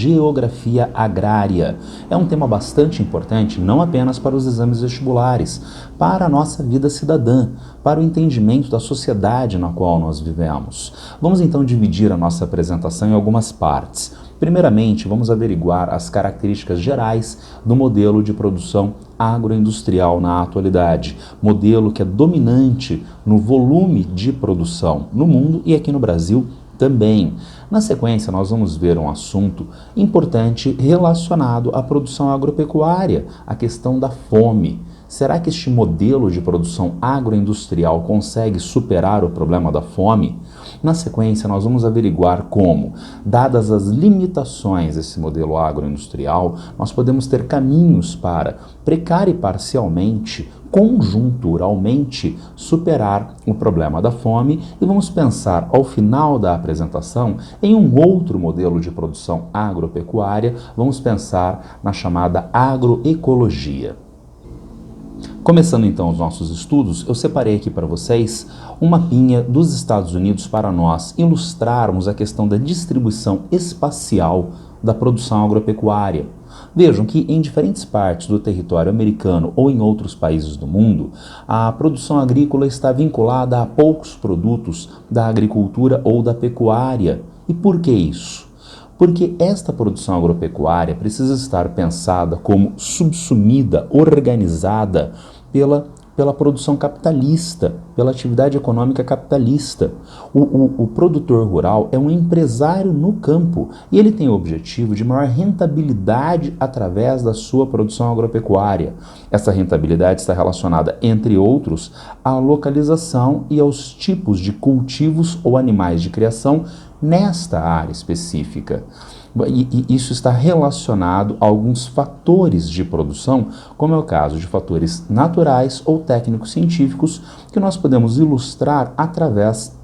geografia agrária. É um tema bastante importante, não apenas para os exames vestibulares, para a nossa vida cidadã, para o entendimento da sociedade na qual nós vivemos. Vamos então dividir a nossa apresentação em algumas partes. Primeiramente, vamos averiguar as características gerais do modelo de produção agroindustrial na atualidade, modelo que é dominante no volume de produção no mundo e aqui no Brasil também. Na sequência, nós vamos ver um assunto importante relacionado à produção agropecuária, a questão da fome. Será que este modelo de produção agroindustrial consegue superar o problema da fome? Na sequência, nós vamos averiguar como, dadas as limitações desse modelo agroindustrial, nós podemos ter caminhos para, precária e parcialmente, conjunturalmente, superar o problema da fome e vamos pensar, ao final da apresentação, em um outro modelo de produção agropecuária, vamos pensar na chamada agroecologia. Começando então os nossos estudos, eu separei aqui para vocês um mapinha dos Estados Unidos para nós ilustrarmos a questão da distribuição espacial da produção agropecuária. Vejam que em diferentes partes do território americano ou em outros países do mundo, a produção agrícola está vinculada a poucos produtos da agricultura ou da pecuária. E por que isso? Porque esta produção agropecuária precisa estar pensada como subsumida, organizada pela produção capitalista, pela atividade econômica capitalista. O produtor rural é um empresário no campo e ele tem o objetivo de maior rentabilidade através da sua produção agropecuária. Essa rentabilidade está relacionada, entre outros, à localização e aos tipos de cultivos ou animais de criação nesta área específica. E isso está relacionado a alguns fatores de produção, como é o caso de fatores naturais ou técnico-científicos, que nós podemos ilustrar através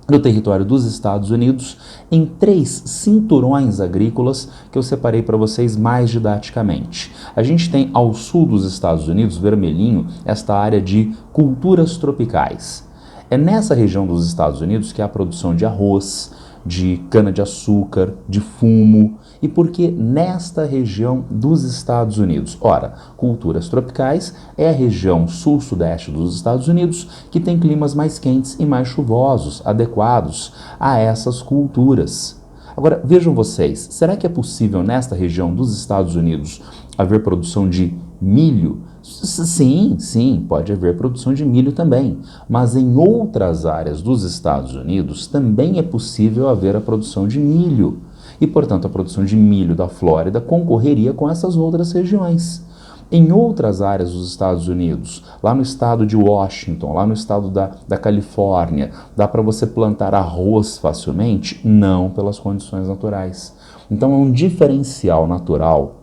do território dos Estados Unidos em 3 cinturões agrícolas que eu separei para vocês mais didaticamente. A gente tem ao sul dos Estados Unidos, vermelhinho, esta área de culturas tropicais. É nessa região dos Estados Unidos que há a produção de arroz, de cana-de-açúcar, de fumo. E por que nesta região dos Estados Unidos? Ora, culturas tropicais é a região sul-sudeste dos Estados Unidos que tem climas mais quentes e mais chuvosos, adequados a essas culturas. Agora, vejam vocês, será que é possível nesta região dos Estados Unidos haver produção de milho? Sim, pode haver produção de milho também, mas em outras áreas dos Estados Unidos também é possível haver a produção de milho. E, portanto, a produção de milho da Flórida concorreria com essas outras regiões. Em outras áreas dos Estados Unidos, lá no estado de Washington, lá no estado da Califórnia, dá para você plantar arroz facilmente? Não, pelas condições naturais. Então, é um diferencial natural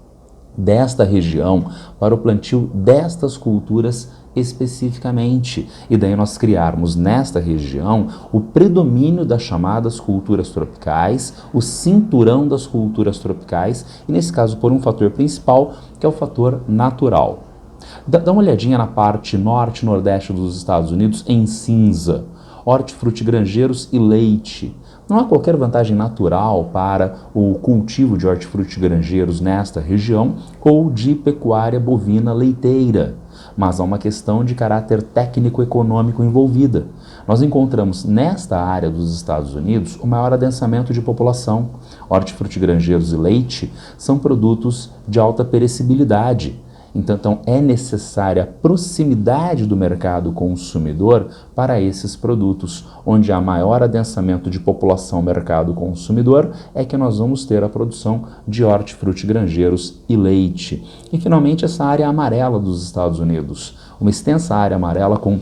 desta região para o plantio destas culturas especificamente. E daí nós criarmos nesta região o predomínio das chamadas culturas tropicais, o cinturão das culturas tropicais, e nesse caso por um fator principal, que é o fator natural. Dá uma olhadinha na parte norte e nordeste dos Estados Unidos em cinza. Hortifrutigranjeiros e leite. Não há qualquer vantagem natural para o cultivo de hortifrutigranjeiros nesta região ou de pecuária bovina leiteira, mas há uma questão de caráter técnico-econômico envolvida. Nós encontramos nesta área dos Estados Unidos o maior adensamento de população. Hortifrutigranjeiros e leite são produtos de alta perecibilidade. Então é necessária a proximidade do mercado consumidor para esses produtos. Onde há maior adensamento de população mercado consumidor é que nós vamos ter a produção de hortifrutigranjeiros e leite. E finalmente essa área amarela dos Estados Unidos, uma extensa área amarela com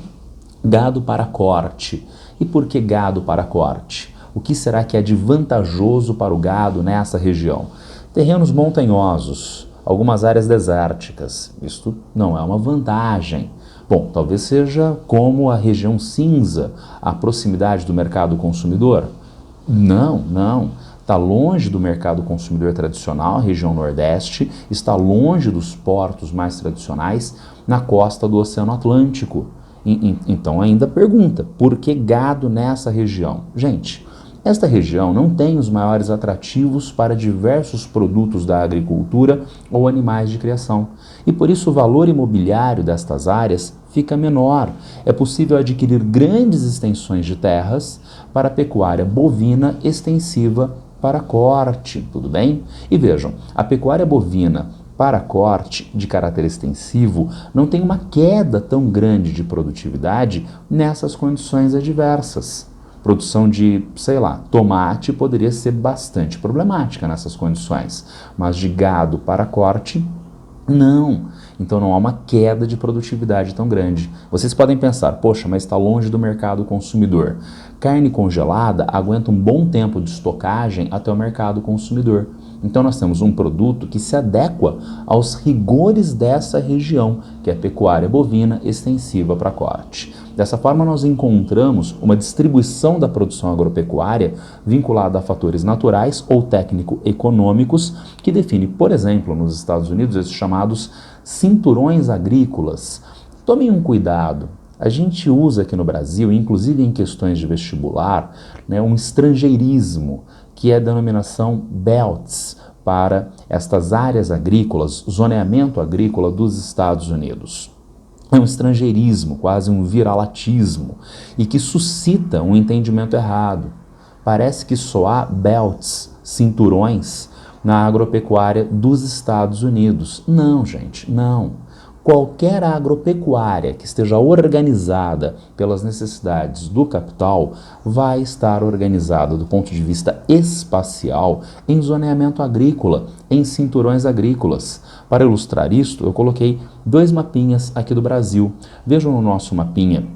gado para corte. E por que gado para corte? O que será que é de vantajoso para o gado nessa região? Terrenos montanhosos, algumas áreas desérticas. Isto não é uma vantagem. Bom, talvez seja como a região cinza, a proximidade do mercado consumidor. Não. Está longe do mercado consumidor tradicional, a região nordeste, está longe dos portos mais tradicionais na costa do Oceano Atlântico. Então ainda pergunta, por que gado nessa região? Gente, Esta região não tem os maiores atrativos para diversos produtos da agricultura ou animais de criação, e por isso o valor imobiliário destas áreas fica menor. É possível adquirir grandes extensões de terras para a pecuária bovina extensiva para corte, tudo bem? E vejam, a pecuária bovina para corte de caráter extensivo não tem uma queda tão grande de produtividade nessas condições adversas. Produção de, sei lá, tomate poderia ser bastante problemática nessas condições, mas de gado para corte, não. Então não há uma queda de produtividade tão grande. Vocês podem pensar, poxa, mas está longe do mercado consumidor. Carne congelada aguenta um bom tempo de estocagem até o mercado consumidor. Então nós temos um produto que se adequa aos rigores dessa região, que é a pecuária bovina extensiva para corte. Dessa forma nós encontramos uma distribuição da produção agropecuária vinculada a fatores naturais ou técnico-econômicos que define, por exemplo, nos Estados Unidos, esses chamados cinturões agrícolas. Tomem um cuidado. A gente usa aqui no Brasil, inclusive em questões de vestibular, um estrangeirismo, que é a denominação belts, para estas áreas agrícolas, zoneamento agrícola dos Estados Unidos. É um estrangeirismo, quase um viralatismo, e que suscita um entendimento errado. Parece que só há belts, cinturões, na agropecuária dos Estados Unidos. Não, gente, não. Qualquer agropecuária que esteja organizada pelas necessidades do capital vai estar organizada do ponto de vista espacial em zoneamento agrícola, em cinturões agrícolas. Para ilustrar isto, eu coloquei 2 mapinhas aqui do Brasil. Vejam no nosso mapinha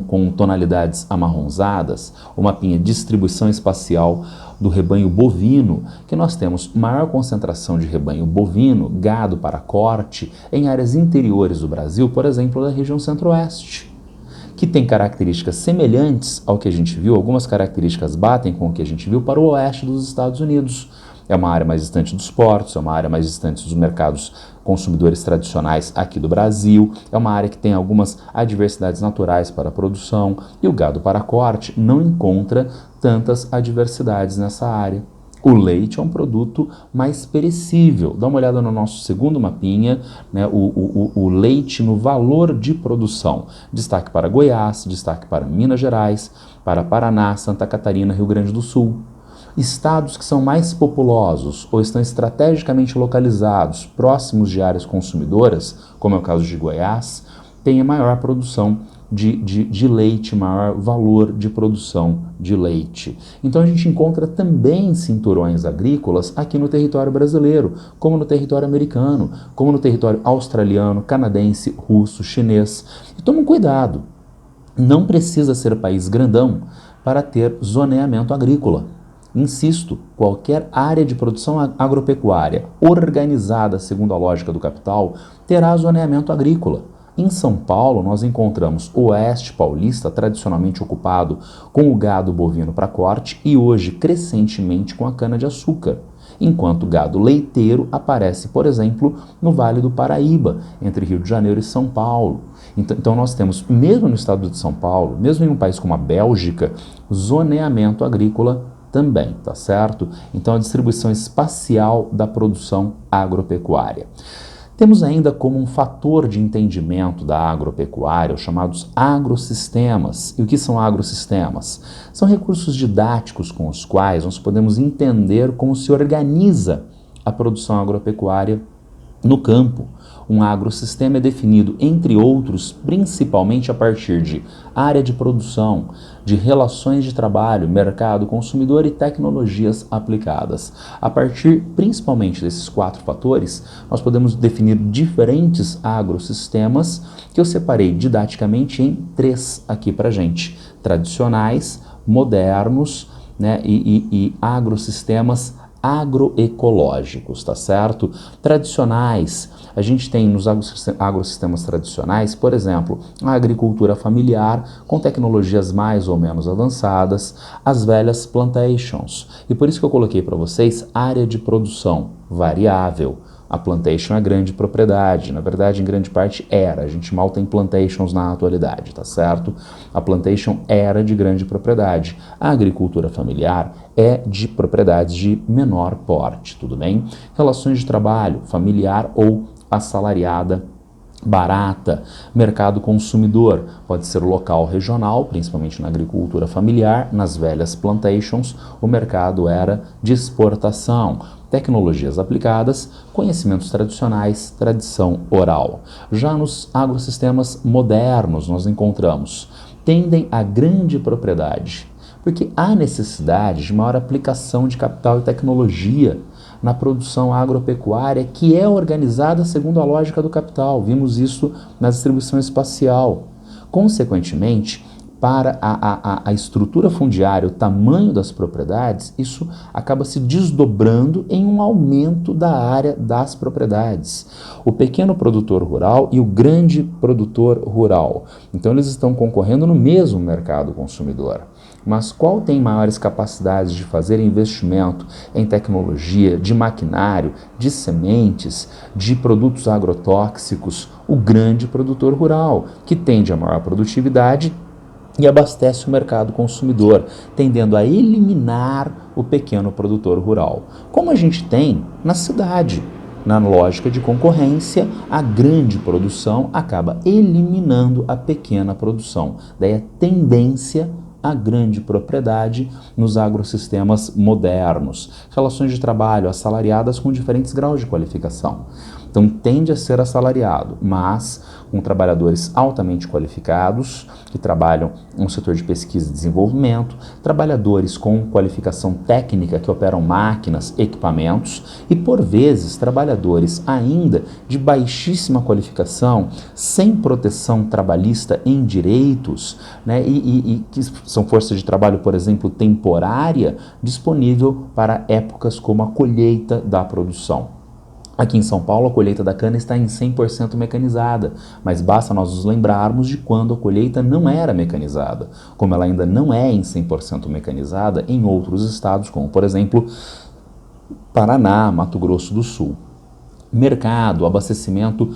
com tonalidades amarronzadas, o mapinha distribuição espacial do rebanho bovino, que nós temos maior concentração de rebanho bovino, gado para corte, em áreas interiores do Brasil, por exemplo, da região centro-oeste, que tem características semelhantes ao que a gente viu, algumas características batem com o que a gente viu para o oeste dos Estados Unidos. É uma área mais distante dos portos, é uma área mais distante dos mercados consumidores tradicionais aqui do Brasil, é uma área que tem algumas adversidades naturais para a produção, e o gado para corte não encontra tantas adversidades nessa área. O leite é um produto mais perecível. Dá uma olhada no nosso segundo mapinha, o leite no valor de produção. Destaque para Goiás, destaque para Minas Gerais, para Paraná, Santa Catarina, Rio Grande do Sul. Estados que são mais populosos ou estão estrategicamente localizados, próximos de áreas consumidoras, como é o caso de Goiás, têm a maior produção de leite, maior valor de produção de leite. Então a gente encontra também cinturões agrícolas aqui no território brasileiro, como no território americano, como no território australiano, canadense, russo, chinês. E tomem cuidado, não precisa ser país grandão para ter zoneamento agrícola. Insisto, qualquer área de produção agropecuária organizada segundo a lógica do capital terá zoneamento agrícola. Em São Paulo, nós encontramos o oeste paulista, tradicionalmente ocupado com o gado bovino para corte e hoje crescentemente com a cana-de-açúcar, enquanto o gado leiteiro aparece, por exemplo, no Vale do Paraíba, entre Rio de Janeiro e São Paulo. Então nós temos, mesmo no estado de São Paulo, mesmo em um país como a Bélgica, zoneamento agrícola também, tá certo? Então a distribuição espacial da produção agropecuária. Temos ainda como um fator de entendimento da agropecuária os chamados agrosistemas. E o que são agrosistemas? São recursos didáticos com os quais nós podemos entender como se organiza a produção agropecuária no campo. Um agrosistema é definido, entre outros, principalmente a partir de área de produção, de relações de trabalho, mercado, consumidor e tecnologias aplicadas. A partir, principalmente, desses 4 fatores, nós podemos definir diferentes agrosistemas que eu separei didaticamente em 3 aqui pra gente. Tradicionais, modernos, e agrosistemas agroecológicos, tá certo? Tradicionais, a gente tem nos agrosistemas tradicionais, por exemplo, a agricultura familiar com tecnologias mais ou menos avançadas, as velhas plantations. E por isso que eu coloquei para vocês área de produção variável, A plantation é grande propriedade, na verdade, em grande parte era, a gente mal tem plantations na atualidade, tá certo? A plantation era de grande propriedade. A agricultura familiar é de propriedades de menor porte, tudo bem? Relações de trabalho, familiar ou assalariada, barata. Mercado consumidor pode ser local, regional, principalmente na agricultura familiar. Nas velhas plantations, o mercado era de exportação. Tecnologias aplicadas, conhecimentos tradicionais, tradição oral. Já nos agrossistemas modernos, nós encontramos tendem a grande propriedade, porque há necessidade de maior aplicação de capital e tecnologia na produção agropecuária, que é organizada segundo a lógica do capital. Vimos isso na distribuição espacial. Consequentemente, para a estrutura fundiária, o tamanho das propriedades, isso acaba se desdobrando em um aumento da área das propriedades. O pequeno produtor rural e o grande produtor rural. Então, eles estão concorrendo no mesmo mercado consumidor. Mas qual tem maiores capacidades de fazer investimento em tecnologia, de maquinário, de sementes, de produtos agrotóxicos? O grande produtor rural, que tende a maior produtividade e abastece o mercado consumidor, tendendo a eliminar o pequeno produtor rural. Como a gente tem na cidade. Na lógica de concorrência, a grande produção acaba eliminando a pequena produção. Daí a tendência à grande propriedade nos agrossistemas modernos. Relações de trabalho assalariadas com diferentes graus de qualificação. Então tende a ser assalariado, mas com trabalhadores altamente qualificados, que trabalham no setor de pesquisa e desenvolvimento, trabalhadores com qualificação técnica que operam máquinas, equipamentos e, por vezes, trabalhadores ainda de baixíssima qualificação, sem proteção trabalhista em direitos, né, e que são forças de trabalho, por exemplo, temporária, disponível para épocas como a colheita da produção. Aqui em São Paulo, a colheita da cana está em 100% mecanizada, mas basta nós nos lembrarmos de quando a colheita não era mecanizada, como ela ainda não é em 100% mecanizada em outros estados, como, por exemplo, Paraná, Mato Grosso do Sul. Mercado, abastecimento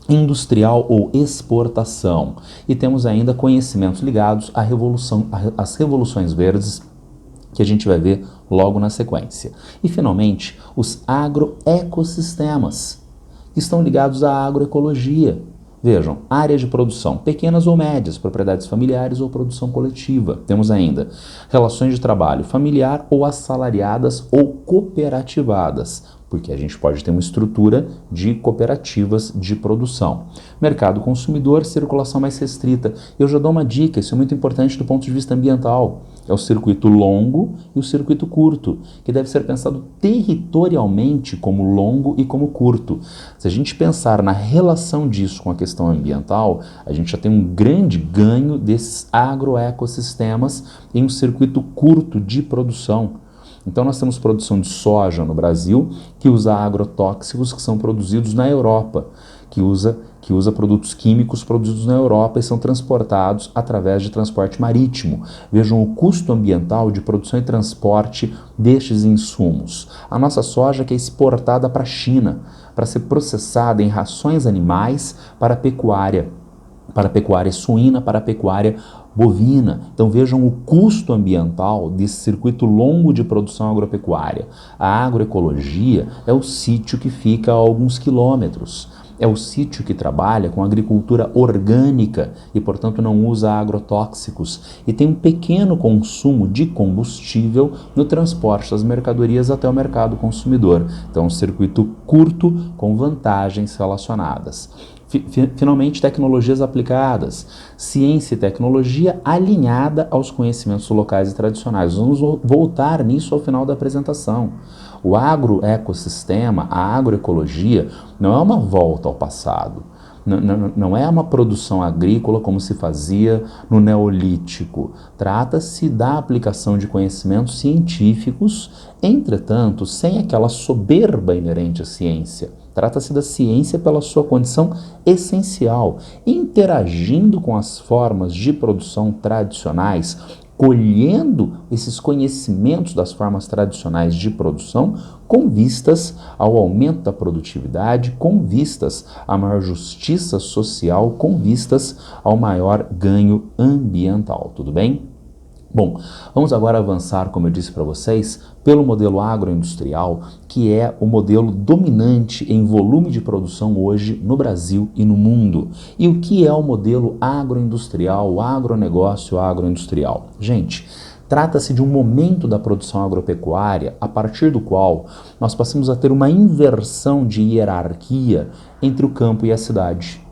industrial ou exportação. E temos ainda conhecimentos ligados às revoluções verdes, que a gente vai ver logo na sequência. E, finalmente, os agroecossistemas, que estão ligados à agroecologia. Vejam, áreas de produção, pequenas ou médias, propriedades familiares ou produção coletiva. Temos ainda relações de trabalho familiar ou assalariadas ou cooperativadas, porque a gente pode ter uma estrutura de cooperativas de produção. Mercado consumidor, circulação mais restrita. Eu já dou uma dica, isso é muito importante do ponto de vista ambiental. É o circuito longo e o circuito curto, que deve ser pensado territorialmente como longo e como curto. Se a gente pensar na relação disso com a questão ambiental, a gente já tem um grande ganho desses agroecossistemas em um circuito curto de produção. Então nós temos produção de soja no Brasil, que usa agrotóxicos que são produzidos na Europa, que usa produtos químicos produzidos na Europa e são transportados através de transporte marítimo. Vejam o custo ambiental de produção e transporte destes insumos. A nossa soja que é exportada para a China, para ser processada em rações animais para a pecuária suína, para a pecuária bovina. Então vejam o custo ambiental desse circuito longo de produção agropecuária. A agroecologia é o sítio que fica a alguns quilômetros. É o sítio que trabalha com agricultura orgânica e, portanto, não usa agrotóxicos e tem um pequeno consumo de combustível no transporte das mercadorias até o mercado consumidor. Então, um circuito curto com vantagens relacionadas. Finalmente, tecnologias aplicadas, ciência e tecnologia alinhada aos conhecimentos locais e tradicionais. Vamos voltar nisso ao final da apresentação. O agroecossistema, a agroecologia, não é uma volta ao passado. Não é uma produção agrícola como se fazia no Neolítico. Trata-se da aplicação de conhecimentos científicos, entretanto, sem aquela soberba inerente à ciência. Trata-se da ciência pela sua condição essencial, interagindo com as formas de produção tradicionais, colhendo esses conhecimentos das formas tradicionais de produção com vistas ao aumento da produtividade, com vistas à maior justiça social, com vistas ao maior ganho ambiental, tudo bem? Bom, vamos agora avançar, como eu disse para vocês, pelo modelo agroindustrial, que é o modelo dominante em volume de produção hoje no Brasil e no mundo. E o que é o modelo agroindustrial, o agronegócio agroindustrial? Gente, trata-se de um momento da produção agropecuária a partir do qual nós passamos a ter uma inversão de hierarquia entre o campo e a cidade.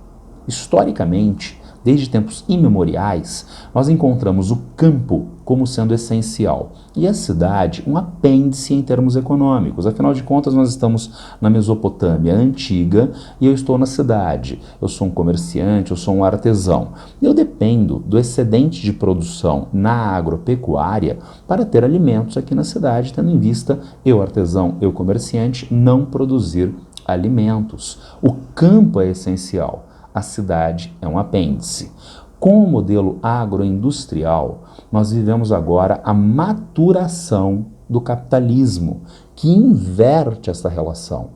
Historicamente, desde tempos imemoriais, nós encontramos o campo como sendo essencial e a cidade um apêndice em termos econômicos. Afinal de contas, nós estamos na Mesopotâmia antiga e eu estou na cidade. Eu sou um comerciante, eu sou um artesão. Eu dependo do excedente de produção na agropecuária para ter alimentos aqui na cidade, tendo em vista eu, artesão, eu, comerciante, não produzir alimentos. O campo é essencial. A cidade é um apêndice. Com o modelo agroindustrial, nós vivemos agora a maturação do capitalismo, que inverte essa relação.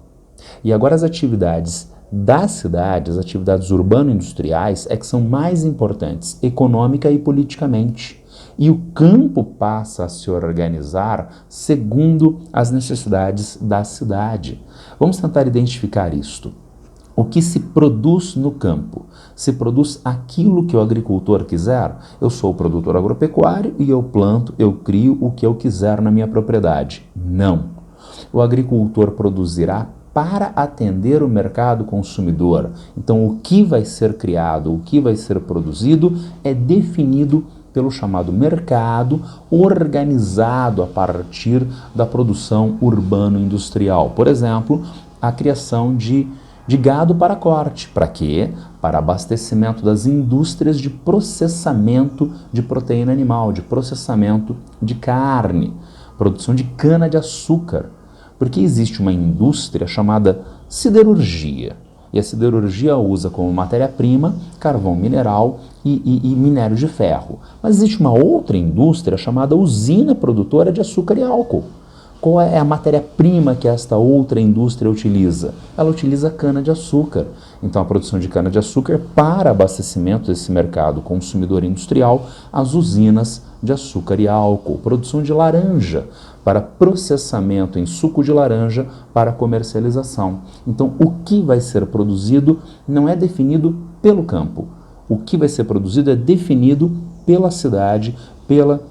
E agora as atividades das cidades, as atividades urbano-industriais, é que são mais importantes econômica e politicamente. E o campo passa a se organizar segundo as necessidades da cidade. Vamos tentar identificar isto. O que se produz no campo? Se produz aquilo que o agricultor quiser? Eu sou o produtor agropecuário e eu planto, eu crio o que eu quiser na minha propriedade. Não. O agricultor produzirá para atender o mercado consumidor. Então, o que vai ser criado, o que vai ser produzido é definido pelo chamado mercado, organizado a partir da produção urbano-industrial. Por exemplo, a criação de gado para corte. Para quê? Para abastecimento das indústrias de processamento de proteína animal, de processamento de carne, produção de cana-de-açúcar. Porque existe uma indústria chamada siderurgia. E a siderurgia usa como matéria-prima carvão mineral e minério de ferro. Mas existe uma outra indústria chamada usina produtora de açúcar e álcool. Qual é a matéria-prima que esta outra indústria utiliza? Ela utiliza cana-de-açúcar. Então, a produção de cana-de-açúcar para abastecimento desse mercado consumidor industrial, as usinas de açúcar e álcool. Produção de laranja para processamento em suco de laranja para comercialização. Então, o que vai ser produzido não é definido pelo campo. O que vai ser produzido é definido pela cidade, pela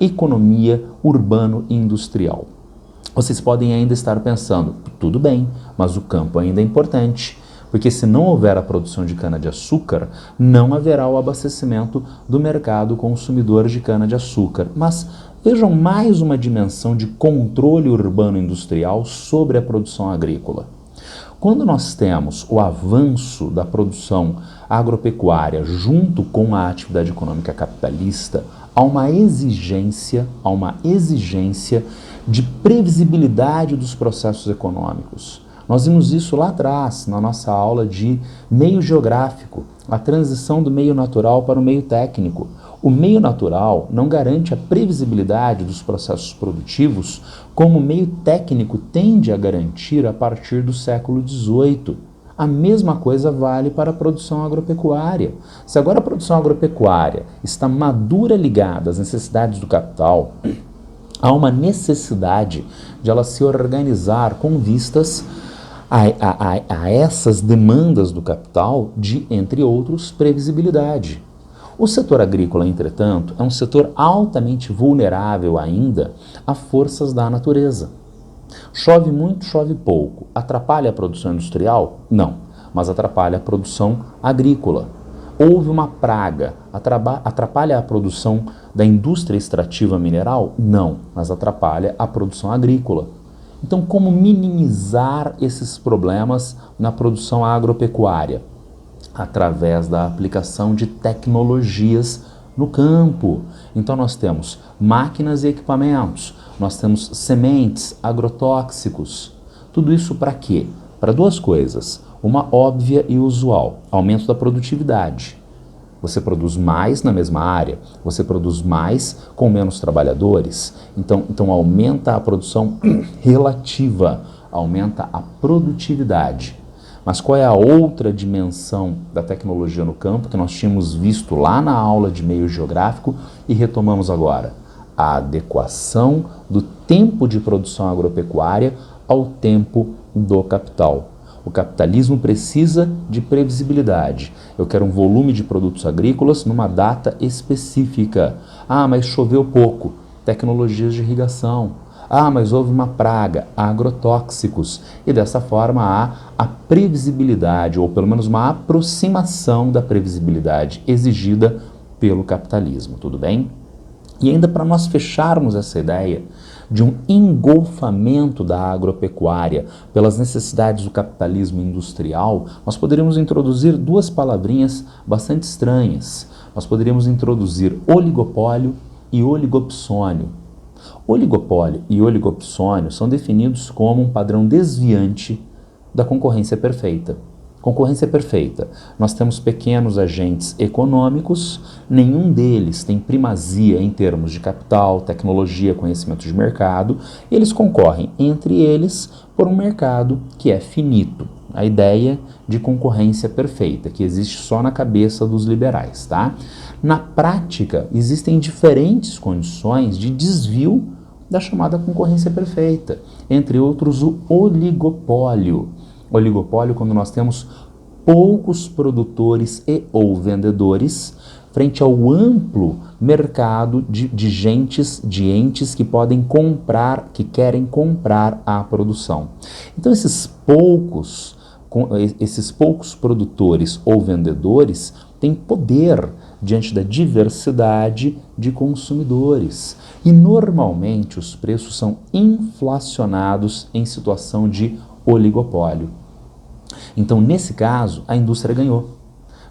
economia urbano-industrial. Vocês podem ainda estar pensando, tudo bem, mas o campo ainda é importante, porque se não houver a produção de cana-de-açúcar, não haverá o abastecimento do mercado consumidor de cana-de-açúcar. Mas vejam mais uma dimensão de controle urbano-industrial sobre a produção agrícola. Quando nós temos o avanço da produção agropecuária junto com a atividade econômica capitalista, há uma exigência de previsibilidade dos processos econômicos. Nós vimos isso lá atrás, na nossa aula de meio geográfico, a transição do meio natural para o meio técnico. O meio natural não garante a previsibilidade dos processos produtivos como o meio técnico tende a garantir a partir do século XVIII. A mesma coisa vale para a produção agropecuária. Se agora a produção agropecuária está madura ligada às necessidades do capital, há uma necessidade de ela se organizar com vistas a essas demandas do capital de, entre outros, previsibilidade. O setor agrícola, entretanto, é um setor altamente vulnerável ainda a forças da natureza. Chove muito, chove pouco. Atrapalha a produção industrial? Não, mas atrapalha a produção agrícola. Houve uma praga, atrapalha a produção da indústria extrativa mineral? Não, mas atrapalha a produção agrícola. Então, como minimizar esses problemas na produção agropecuária? Através da aplicação de tecnologias no campo. Então nós temos máquinas e equipamentos, nós temos sementes, agrotóxicos. Tudo isso para quê? Para duas coisas. Uma óbvia e usual, aumento da produtividade. Você produz mais na mesma área, você produz mais com menos trabalhadores, então aumenta a produção relativa, aumenta a produtividade. Mas qual é a outra dimensão da tecnologia no campo que nós tínhamos visto lá na aula de meio geográfico e retomamos agora? A adequação do tempo de produção agropecuária ao tempo do capital. O capitalismo precisa de previsibilidade. Eu quero um volume de produtos agrícolas numa data específica. Ah, mas choveu pouco. Tecnologias de irrigação. Ah, mas houve uma praga, agrotóxicos. E dessa forma há a previsibilidade, ou pelo menos uma aproximação da previsibilidade exigida pelo capitalismo, tudo bem? E ainda para nós fecharmos essa ideia de um engolfamento da agropecuária pelas necessidades do capitalismo industrial, nós poderíamos introduzir duas palavrinhas bastante estranhas. Nós poderíamos introduzir oligopólio e oligopsônio. Oligopólio e oligopsônio são definidos como um padrão desviante da concorrência perfeita. Concorrência perfeita. Nós temos pequenos agentes econômicos, nenhum deles tem primazia em termos de capital, tecnologia, conhecimento de mercado, e eles concorrem entre eles por um mercado que é finito. A ideia de concorrência perfeita, que existe só na cabeça dos liberais, tá? Na prática, existem diferentes condições de desvio da chamada concorrência perfeita, entre outros o oligopólio. Oligopólio quando nós temos poucos produtores e ou vendedores frente ao amplo mercado de entes que podem comprar, que querem comprar a produção. Então esses poucos produtores ou vendedores têm poder diante da diversidade de consumidores. E normalmente os preços são inflacionados em situação de oligopólio. Então, nesse caso, a indústria ganhou.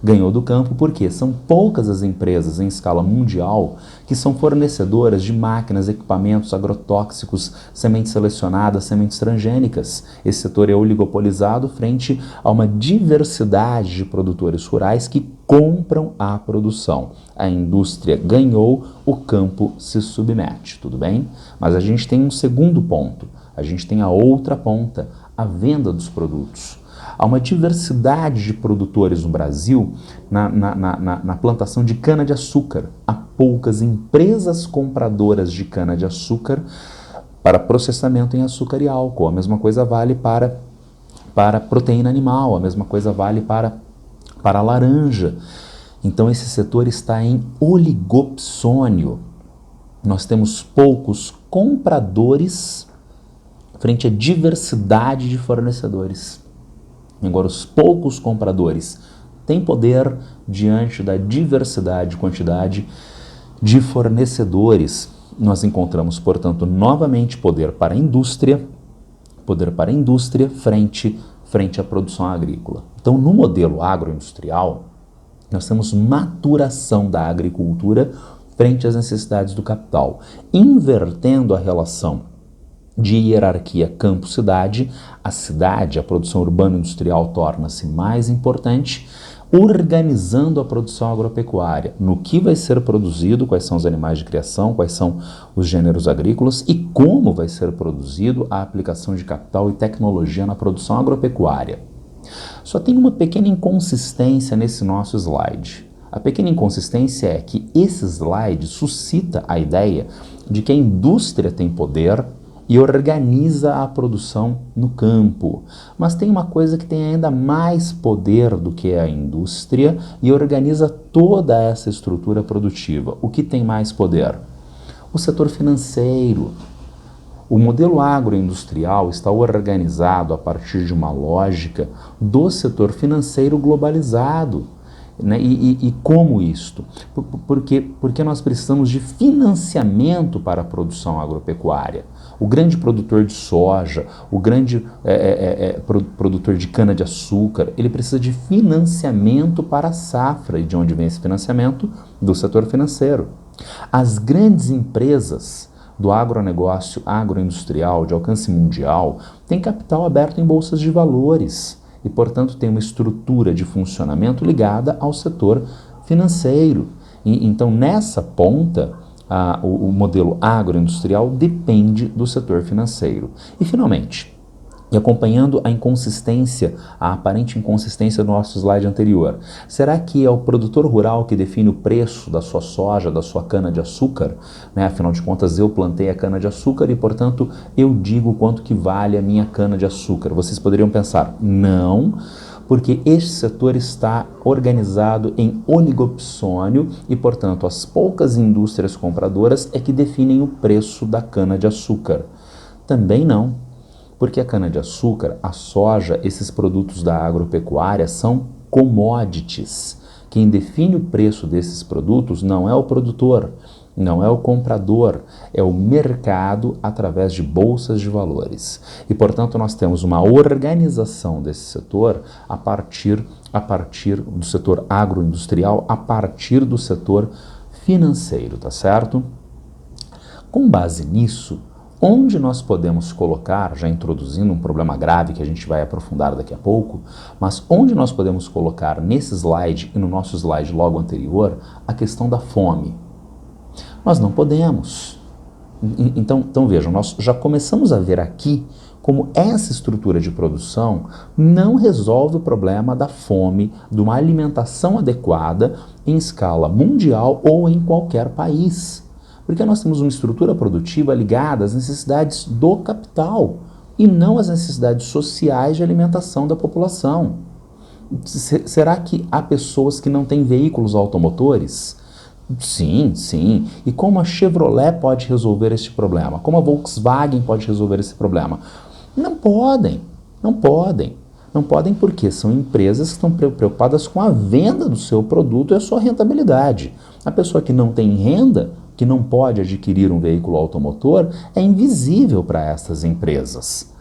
Ganhou do campo porque são poucas as empresas em escala mundial que são fornecedoras de máquinas, equipamentos, agrotóxicos, sementes selecionadas, sementes transgênicas. Esse setor é oligopolizado frente a uma diversidade de produtores rurais que compram a produção. A indústria ganhou, o campo se submete, tudo bem? Mas a gente tem um segundo ponto, a gente tem a outra ponta, a venda dos produtos. Há uma diversidade de produtores no Brasil na plantação de cana-de-açúcar. Há poucas empresas compradoras de cana-de-açúcar para processamento em açúcar e álcool. A mesma coisa vale para proteína animal, a mesma coisa vale para a laranja. Então esse setor está em oligopsônio. Nós temos poucos compradores frente à diversidade de fornecedores. Agora, os poucos compradores têm poder diante da diversidade e quantidade de fornecedores. Nós encontramos, portanto, novamente poder para a indústria frente à produção agrícola. Então, no modelo agroindustrial, nós temos maturação da agricultura frente às necessidades do capital, invertendo a relação de hierarquia campo-cidade, a produção urbano-industrial torna-se mais importante, organizando a produção agropecuária no que vai ser produzido, quais são os animais de criação, quais são os gêneros agrícolas e como vai ser produzido a aplicação de capital e tecnologia na produção agropecuária. Só tem uma pequena inconsistência nesse nosso slide. A pequena inconsistência é que esse slide suscita a ideia de que a indústria tem poder e organiza a produção no campo. Mas tem uma coisa que tem ainda mais poder do que a indústria e organiza toda essa estrutura produtiva. O que tem mais poder? O setor financeiro. O modelo agroindustrial está organizado a partir de uma lógica do setor financeiro globalizado. Né? E como isto? Porque nós precisamos de financiamento para a produção agropecuária. O grande produtor de soja, o grande produtor de cana-de-açúcar, ele precisa de financiamento para a safra. E de onde vem esse financiamento? Do setor financeiro. As grandes empresas do agronegócio agroindustrial de alcance mundial têm capital aberto em bolsas de valores e, portanto, tem uma estrutura de funcionamento ligada ao setor financeiro. Então, nessa ponta, o modelo agroindustrial depende do setor financeiro. E, finalmente, e acompanhando a inconsistência, a aparente inconsistência do nosso slide anterior, será que é o produtor rural que define o preço da sua soja, da sua cana-de-açúcar? Né? Afinal de contas, eu plantei a cana-de-açúcar e, portanto, eu digo quanto que vale a minha cana-de-açúcar. Vocês poderiam pensar, não, porque este setor está organizado em oligopsônio e, portanto, as poucas indústrias compradoras é que definem o preço da cana-de-açúcar. Também não. Porque a cana-de-açúcar, a soja, esses produtos da agropecuária são commodities. Quem define o preço desses produtos não é o produtor, não é o comprador, é o mercado através de bolsas de valores. E, portanto, nós temos uma organização desse setor a partir do setor agroindustrial, a partir do setor financeiro, tá certo? Com base nisso, onde nós podemos colocar, já introduzindo um problema grave que a gente vai aprofundar daqui a pouco, mas onde nós podemos colocar nesse slide e no nosso slide logo anterior a questão da fome? Nós não podemos. Então vejam, nós já começamos a ver aqui como essa estrutura de produção não resolve o problema da fome, de uma alimentação adequada em escala mundial ou em qualquer país. Porque nós temos uma estrutura produtiva ligada às necessidades do capital e não às necessidades sociais de alimentação da população. Será que há pessoas que não têm veículos automotores? Sim, sim. E como a Chevrolet pode resolver este problema? Como a Volkswagen pode resolver esse problema? Não podem, não podem. Não podem porque são empresas que estão preocupadas com a venda do seu produto e a sua rentabilidade. A pessoa que não tem renda, que não pode adquirir um veículo automotor, é invisível para essas empresas.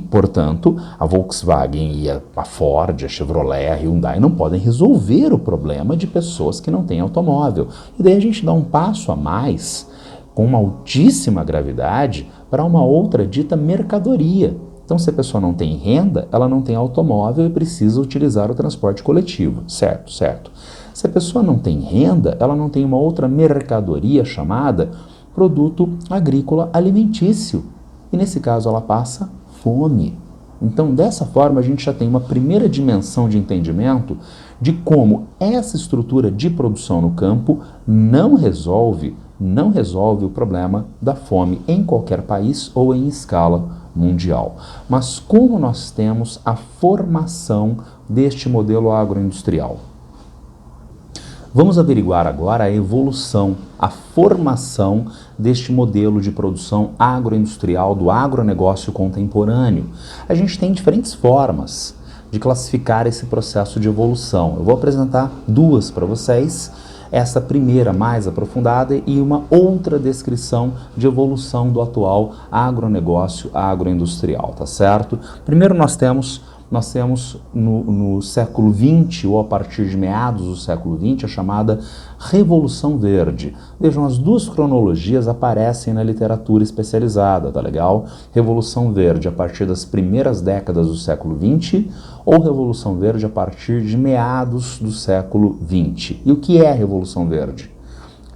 Portanto, a Volkswagen e a Ford, a Chevrolet, a Hyundai não podem resolver o problema de pessoas que não têm automóvel. E daí a gente dá um passo a mais, com uma altíssima gravidade, para uma outra dita mercadoria. Então, se a pessoa não tem renda, ela não tem automóvel e precisa utilizar o transporte coletivo, certo, certo. Se a pessoa não tem renda, ela não tem uma outra mercadoria chamada produto agrícola alimentício. E nesse caso ela passa fome. Então, dessa forma, a gente já tem uma primeira dimensão de entendimento de como essa estrutura de produção no campo não resolve o problema da fome em qualquer país ou em escala mundial. Mas como nós temos a formação deste modelo agroindustrial? Vamos averiguar agora a evolução, a formação deste modelo de produção agroindustrial do agronegócio contemporâneo. A gente tem diferentes formas de classificar esse processo de evolução. Eu vou apresentar duas para vocês, essa primeira mais aprofundada e uma outra descrição de evolução do atual agronegócio agroindustrial, tá certo? Primeiro nós temos no século XX, ou a partir de meados do século XX, a chamada Revolução Verde. Vejam, as duas cronologias aparecem na literatura especializada, tá legal? Revolução Verde a partir das primeiras décadas do século XX, ou Revolução Verde a partir de meados do século XX. E o que é a Revolução Verde?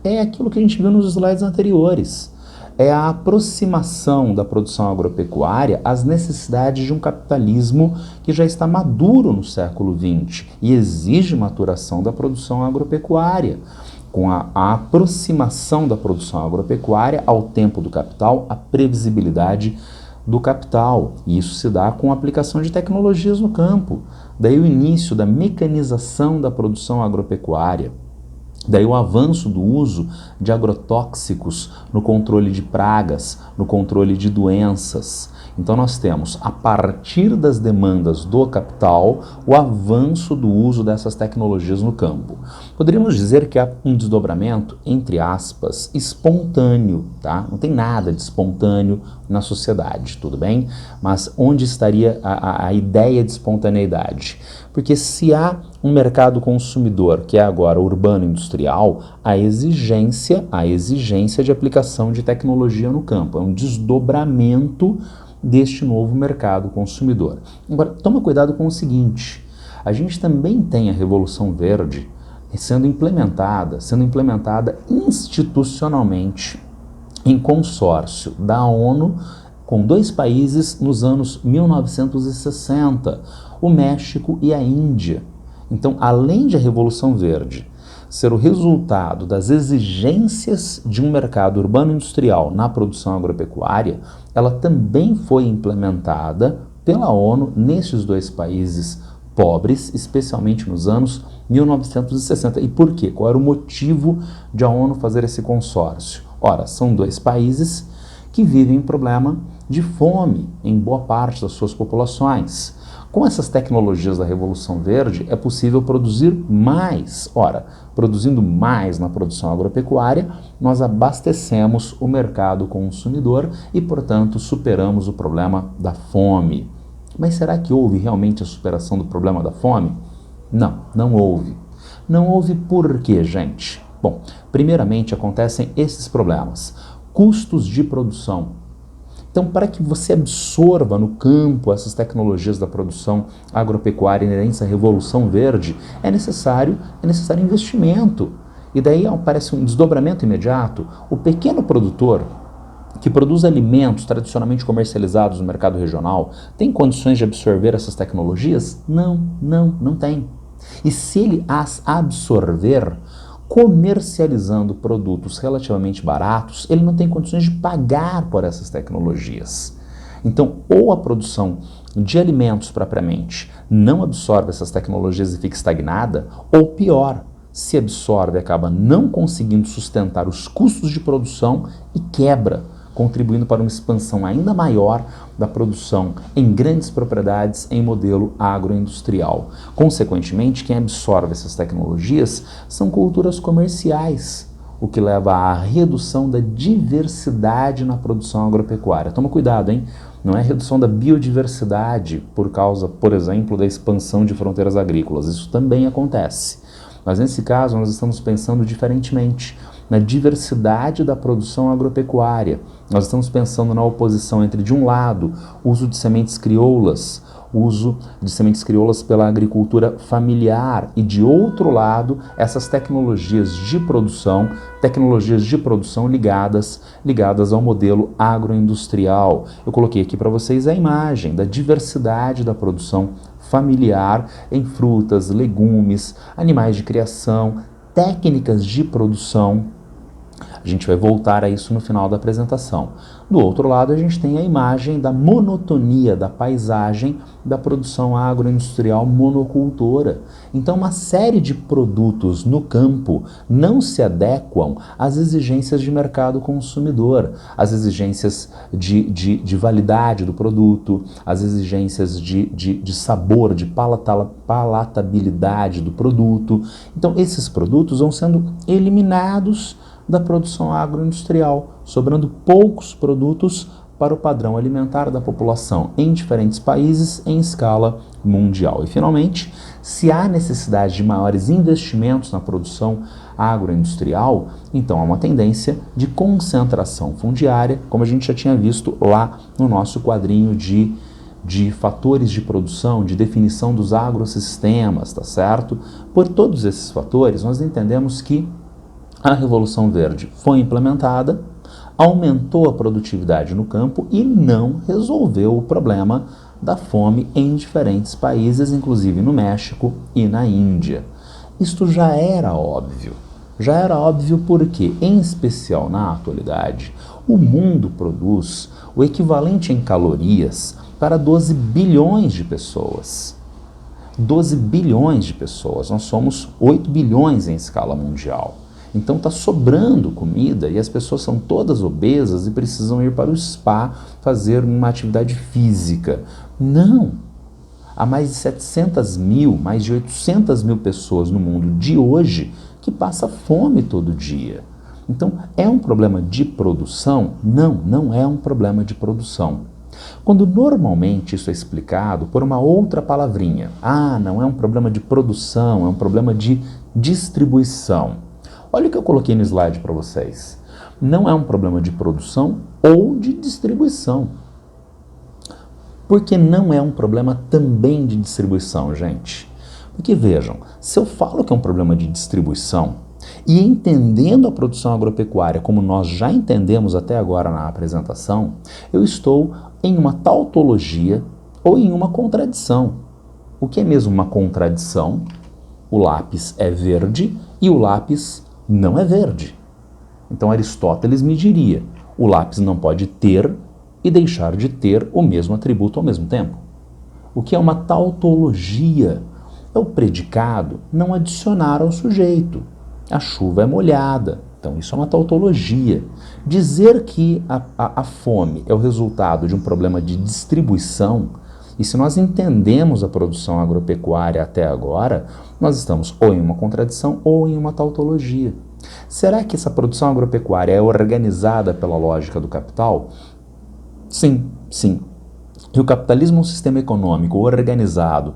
É aquilo que a gente viu nos slides anteriores. É a aproximação da produção agropecuária às necessidades de um capitalismo que já está maduro no século XX e exige maturação da produção agropecuária. Com a aproximação da produção agropecuária ao tempo do capital, a previsibilidade do capital. E isso se dá com a aplicação de tecnologias no campo. Daí o início da mecanização da produção agropecuária. Daí o avanço do uso de agrotóxicos no controle de pragas, no controle de doenças. Então nós temos, a partir das demandas do capital, o avanço do uso dessas tecnologias no campo. Poderíamos dizer que há um desdobramento, entre aspas, espontâneo, tá? Não tem nada de espontâneo na sociedade, tudo bem? Mas onde estaria a ideia de espontaneidade? Porque se há um mercado consumidor, que é agora urbano industrial, a exigência de aplicação de tecnologia no campo. É um desdobramento deste novo mercado consumidor. Agora, toma cuidado com o seguinte, a gente também tem a Revolução Verde sendo implementada institucionalmente em consórcio da ONU com 2 países nos anos 1960, o México e a Índia. Então, além de a Revolução Verde ser o resultado das exigências de um mercado urbano-industrial na produção agropecuária, ela também foi implementada pela ONU nesses 2 países pobres, especialmente nos anos 1960. E por quê? Qual era o motivo de a ONU fazer esse consórcio? Ora, são 2 países que vivem um problema de fome em boa parte das suas populações. Com essas tecnologias da Revolução Verde, é possível produzir mais. Ora, produzindo mais na produção agropecuária, nós abastecemos o mercado consumidor e, portanto, superamos o problema da fome. Mas será que houve realmente a superação do problema da fome? Não, não houve. Não houve por quê, gente? Bom, primeiramente acontecem esses problemas. Custos de produção. Então, para que você absorva no campo essas tecnologias da produção agropecuária inerentes à Revolução Verde, é necessário investimento. E daí aparece um desdobramento imediato. O pequeno produtor que produz alimentos tradicionalmente comercializados no mercado regional tem condições de absorver essas tecnologias? Não tem. E se ele as absorver, comercializando produtos relativamente baratos, ele não tem condições de pagar por essas tecnologias. Então, ou a produção de alimentos propriamente não absorve essas tecnologias e fica estagnada, ou pior, se absorve e acaba não conseguindo sustentar os custos de produção e quebra, contribuindo para uma expansão ainda maior da produção em grandes propriedades em modelo agroindustrial. Consequentemente, quem absorve essas tecnologias são culturas comerciais, o que leva à redução da diversidade na produção agropecuária. Toma cuidado, hein? Não é redução da biodiversidade por causa, por exemplo, da expansão de fronteiras agrícolas. Isso também acontece. Mas nesse caso, nós estamos pensando diferentemente na diversidade da produção agropecuária. Nós estamos pensando na oposição entre, de um lado, o uso de sementes crioulas, pela agricultura familiar, e de outro lado, essas tecnologias de produção ligadas ao modelo agroindustrial. Eu coloquei aqui para vocês a imagem da diversidade da produção familiar em frutas, legumes, animais de criação, técnicas de produção. A gente vai voltar a isso no final da apresentação. Do outro lado, a gente tem a imagem da monotonia da paisagem da produção agroindustrial monocultora. Então, uma série de produtos no campo não se adequam às exigências de mercado consumidor, às exigências de validade do produto, às exigências de sabor, de palatabilidade do produto. Então, esses produtos vão sendo eliminados da produção agroindustrial, sobrando poucos produtos para o padrão alimentar da população em diferentes países em escala mundial. E, finalmente, se há necessidade de maiores investimentos na produção agroindustrial, então há uma tendência de concentração fundiária, como a gente já tinha visto lá no nosso quadrinho de fatores de produção, de definição dos agrossistemas, tá certo? Por todos esses fatores, nós entendemos que a Revolução Verde foi implementada, aumentou a produtividade no campo e não resolveu o problema da fome em diferentes países, inclusive no México e na Índia. Isto já era óbvio. Já era óbvio porque, em especial na atualidade, o mundo produz o equivalente em calorias para 12 bilhões de pessoas. 12 bilhões de pessoas. Nós somos 8 bilhões em escala mundial. Então está sobrando comida e as pessoas são todas obesas e precisam ir para o spa fazer uma atividade física. Não! Há mais de 700 mil, mais de 800 mil pessoas no mundo de hoje que passa fome todo dia. Então, é um problema de produção? Não, não é um problema de produção. Quando normalmente isso é explicado por uma outra palavrinha, não é um problema de produção, é um problema de distribuição. Olha o que eu coloquei no slide para vocês. Não é um problema de produção ou de distribuição. Porque não é um problema também de distribuição, gente. Porque vejam, se eu falo que é um problema de distribuição, e entendendo a produção agropecuária como nós já entendemos até agora na apresentação, eu estou em uma tautologia ou em uma contradição. O que é mesmo uma contradição? O lápis é verde e o lápis não é verde. Então Aristóteles me diria, o lápis não pode ter e deixar de ter o mesmo atributo ao mesmo tempo. O que é uma tautologia? É o predicado não adicionar ao sujeito. A chuva é molhada, então isso é uma tautologia. Dizer que a fome é o resultado de um problema de distribuição, e se nós entendemos a produção agropecuária até agora, nós estamos ou em uma contradição ou em uma tautologia. Será que essa produção agropecuária é organizada pela lógica do capital? Sim, sim. E o capitalismo é um sistema econômico organizado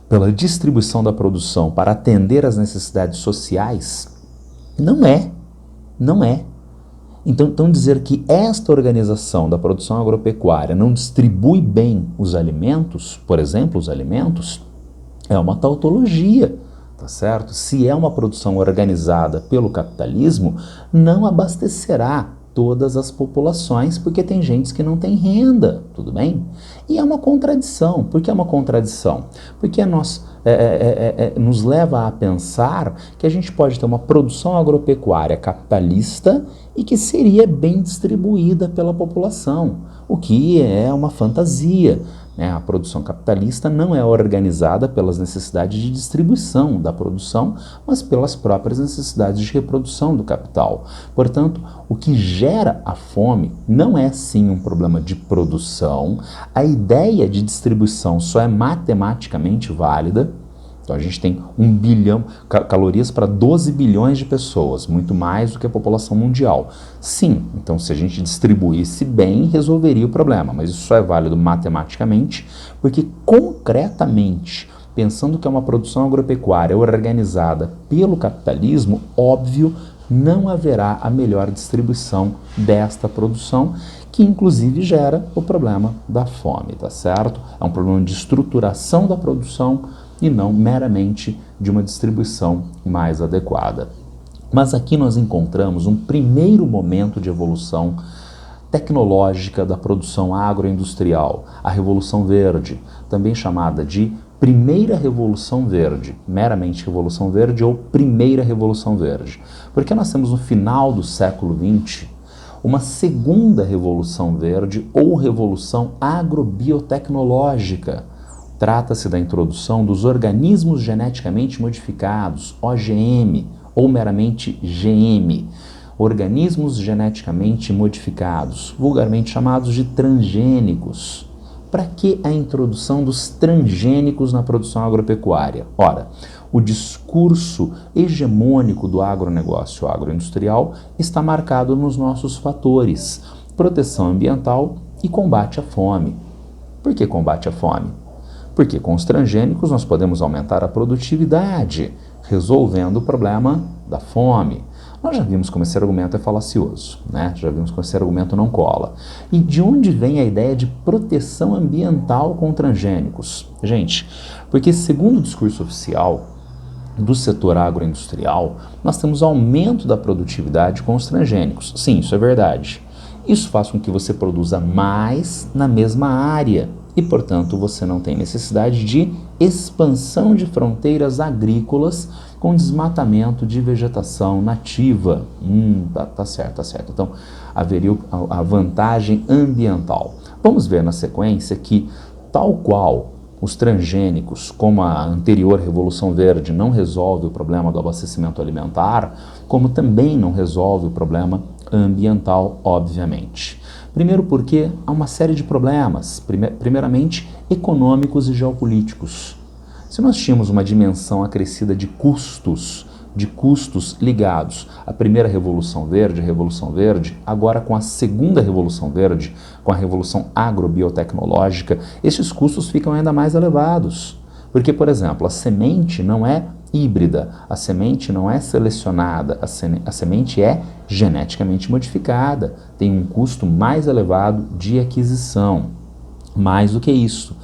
pela distribuição da produção para atender às necessidades sociais? Não é. Não é. Então dizer que esta organização da produção agropecuária não distribui bem os alimentos, por exemplo, os alimentos, é uma tautologia, tá certo? Se é uma produção organizada pelo capitalismo, não abastecerá todas as populações, porque tem gente que não tem renda, tudo bem? E é uma contradição. Por que é uma contradição? Porque nos leva a pensar que a gente pode ter uma produção agropecuária capitalista e que seria bem distribuída pela população, o que é uma fantasia. A produção capitalista não é organizada pelas necessidades de distribuição da produção, mas pelas próprias necessidades de reprodução do capital. Portanto, o que gera a fome não é sim um problema de produção. A ideia de distribuição só é matematicamente válida. Então a gente tem 1 bilhão calorias para 12 bilhões de pessoas, muito mais do que a população mundial. Sim, então se a gente distribuísse bem, resolveria o problema, mas isso só é válido matematicamente, porque concretamente, pensando que é uma produção agropecuária organizada pelo capitalismo, óbvio, não haverá a melhor distribuição desta produção, que inclusive gera o problema da fome, tá certo? É um problema de estruturação da produção, e não meramente de uma distribuição mais adequada. Mas aqui nós encontramos um primeiro momento de evolução tecnológica da produção agroindustrial, a Revolução Verde, também chamada de Primeira Revolução Verde, meramente Revolução Verde ou Primeira Revolução Verde, porque nós temos no final do século XX uma segunda Revolução Verde ou Revolução Agrobiotecnológica. Trata-se da introdução dos organismos geneticamente modificados, OGM, ou meramente GM, organismos geneticamente modificados, vulgarmente chamados de transgênicos. Para que a introdução dos transgênicos na produção agropecuária? Ora, o discurso hegemônico do agronegócio agroindustrial está marcado nos nossos fatores: proteção ambiental e combate à fome. Por que combate à fome? Porque com os transgênicos nós podemos aumentar a produtividade, resolvendo o problema da fome. Nós já vimos como esse argumento é falacioso, né? Já vimos como esse argumento não cola. E de onde vem a ideia de proteção ambiental com transgênicos? Gente, porque segundo o discurso oficial do setor agroindustrial, nós temos aumento da produtividade com os transgênicos. Sim, isso é verdade. Isso faz com que você produza mais na mesma área e, portanto, você não tem necessidade de expansão de fronteiras agrícolas com desmatamento de vegetação nativa. Tá certo, tá certo. Então, haveria a vantagem ambiental. Vamos ver na sequência que, tal qual os transgênicos, como a anterior Revolução Verde, não resolve o problema do abastecimento alimentar, como também não resolve o problema ambiental, obviamente. Primeiro porque há uma série de problemas, primeiramente econômicos e geopolíticos. Se nós tínhamos uma dimensão acrescida de custos ligados à primeira Revolução Verde, agora com a segunda Revolução Verde, com a Revolução Agrobiotecnológica, esses custos ficam ainda mais elevados. Porque, por exemplo, a semente não é híbrida, a semente não é selecionada, a semente é geneticamente modificada, tem um custo mais elevado de aquisição. Mais do que isso,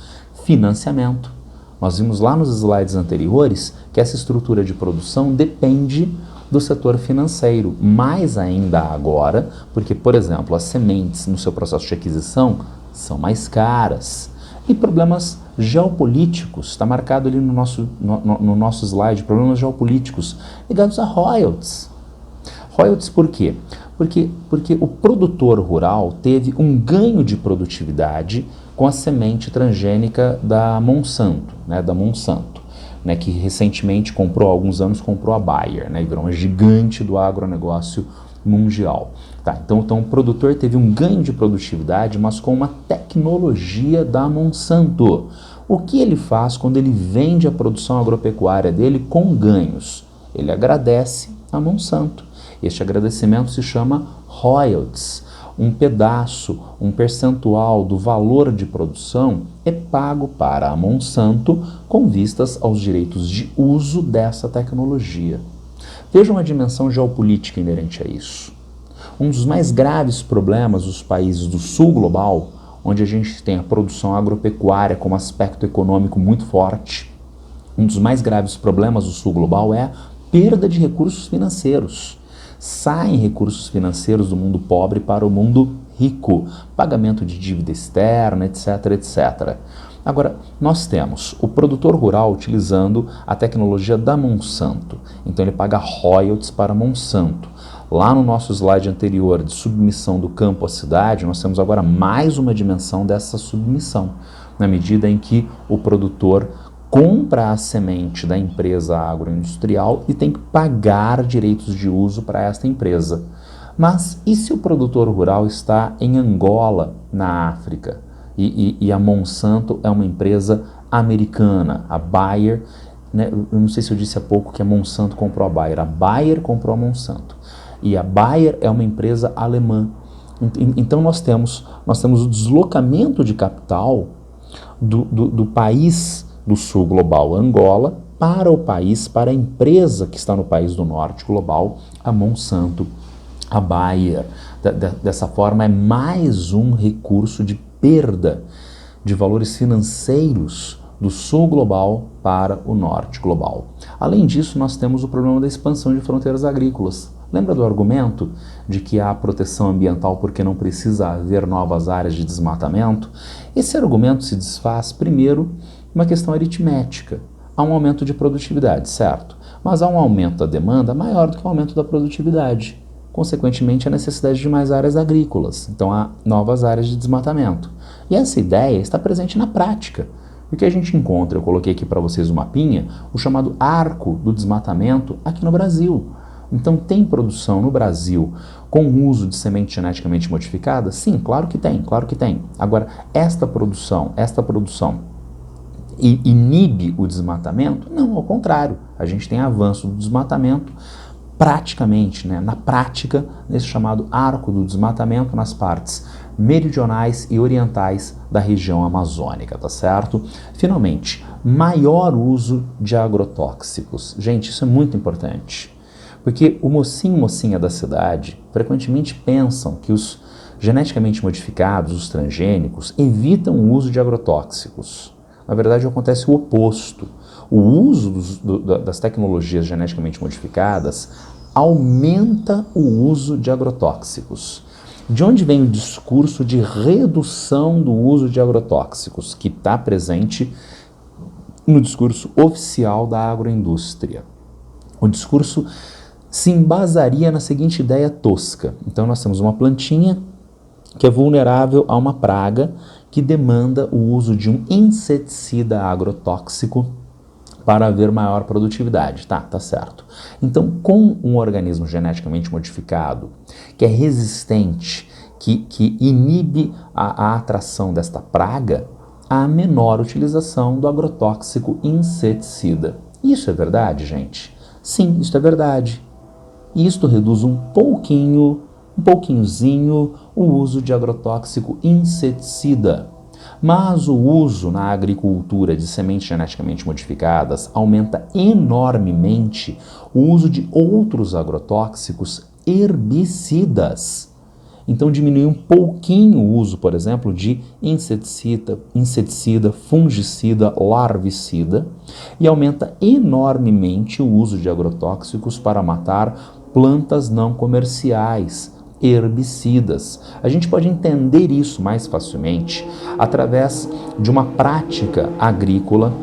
financiamento. Nós vimos lá nos slides anteriores que essa estrutura de produção depende do setor financeiro, mais ainda agora, porque, por exemplo, as sementes no seu processo de aquisição são mais caras. E problemas geopolíticos, está marcado ali no nosso slide, problemas geopolíticos ligados a royalties. Royalties por quê? Porque o produtor rural teve um ganho de produtividade com a semente transgênica da Monsanto, que recentemente há alguns anos comprou a Bayer, e virou uma gigante do agronegócio mundial. Então o produtor teve um ganho de produtividade, mas com uma tecnologia da Monsanto. O que ele faz quando ele vende a produção agropecuária dele com ganhos? Ele agradece a Monsanto. Este agradecimento se chama royalties. Um pedaço, um percentual do valor de produção é pago para a Monsanto com vistas aos direitos de uso dessa tecnologia. Vejam a dimensão geopolítica inerente a isso. Um dos mais graves problemas dos países do sul global, onde a gente tem a produção agropecuária como aspecto econômico muito forte, um dos mais graves problemas do sul global é a perda de recursos financeiros. Saem recursos financeiros do mundo pobre para o mundo rico, pagamento de dívida externa, etc, etc. Agora, nós temos o produtor rural utilizando a tecnologia da Monsanto, então ele paga royalties para a Monsanto. Lá no nosso slide anterior de submissão do campo à cidade, nós temos agora mais uma dimensão dessa submissão, na medida em que o produtor compra a semente da empresa agroindustrial e tem que pagar direitos de uso para esta empresa. Mas e se o produtor rural está em Angola, na África, e a Monsanto é uma empresa americana, a Bayer, eu não sei se eu disse há pouco que a Monsanto comprou a Bayer comprou a Monsanto, e a Bayer é uma empresa alemã. Então nós temos o deslocamento de capital do país do sul global, Angola, para o país, para a empresa que está no país do norte global, a Monsanto, a Bayer. Dessa forma, é mais um recurso de perda de valores financeiros do sul global para o norte global. Além disso, nós temos o problema da expansão de fronteiras agrícolas. Lembra do argumento de que há proteção ambiental porque não precisa haver novas áreas de desmatamento? Esse argumento se desfaz, primeiro, uma questão aritmética. Há um aumento de produtividade, certo? Mas há um aumento da demanda maior do que o aumento da produtividade. Consequentemente, a necessidade de mais áreas agrícolas. Então, há novas áreas de desmatamento. E essa ideia está presente na prática. O que a gente encontra, eu coloquei aqui para vocês um mapinha, o chamado arco do desmatamento aqui no Brasil. Então, tem produção no Brasil com o uso de semente geneticamente modificada? Sim, claro que tem, claro que tem. Agora, esta produção inibe o desmatamento? Não, ao contrário. A gente tem avanço do desmatamento praticamente, na prática, nesse chamado arco do desmatamento nas partes meridionais e orientais da região amazônica, tá certo? Finalmente, maior uso de agrotóxicos. Gente, isso é muito importante, porque o mocinho e mocinha da cidade frequentemente pensam que os geneticamente modificados, os transgênicos, evitam o uso de agrotóxicos. Na verdade, acontece o oposto. O uso das tecnologias geneticamente modificadas aumenta o uso de agrotóxicos. De onde vem o discurso de redução do uso de agrotóxicos, que está presente no discurso oficial da agroindústria? O discurso se embasaria na seguinte ideia tosca. Então, nós temos uma plantinha que é vulnerável a uma praga que demanda o uso de um inseticida agrotóxico para haver maior produtividade. Tá certo. Então, com um organismo geneticamente modificado, que é resistente, que inibe a atração desta praga, há menor utilização do agrotóxico inseticida. Isso é verdade, gente? Sim, isso é verdade. E isto reduz um pouquinhozinho o uso de agrotóxico inseticida. Mas o uso na agricultura de sementes geneticamente modificadas aumenta enormemente o uso de outros agrotóxicos herbicidas. Então diminui um pouquinho o uso, por exemplo, de inseticida, fungicida, larvicida e aumenta enormemente o uso de agrotóxicos para matar plantas não comerciais, herbicidas. A gente pode entender isso mais facilmente através de uma prática agrícola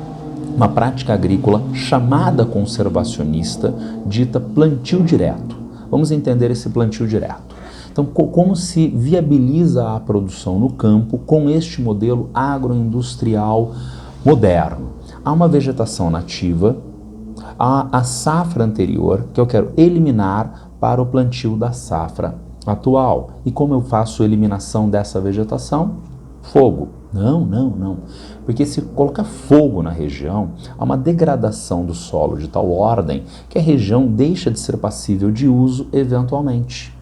chamada conservacionista, dita plantio direto. Vamos entender esse plantio direto. Então, como se viabiliza a produção no campo com este modelo agroindustrial moderno? Há uma vegetação nativa, há a safra anterior, que eu quero eliminar para o plantio da safra atual. E como eu faço a eliminação dessa vegetação? Fogo. Não. Porque se colocar fogo na região, há uma degradação do solo de tal ordem que a região deixa de ser passível de uso eventualmente.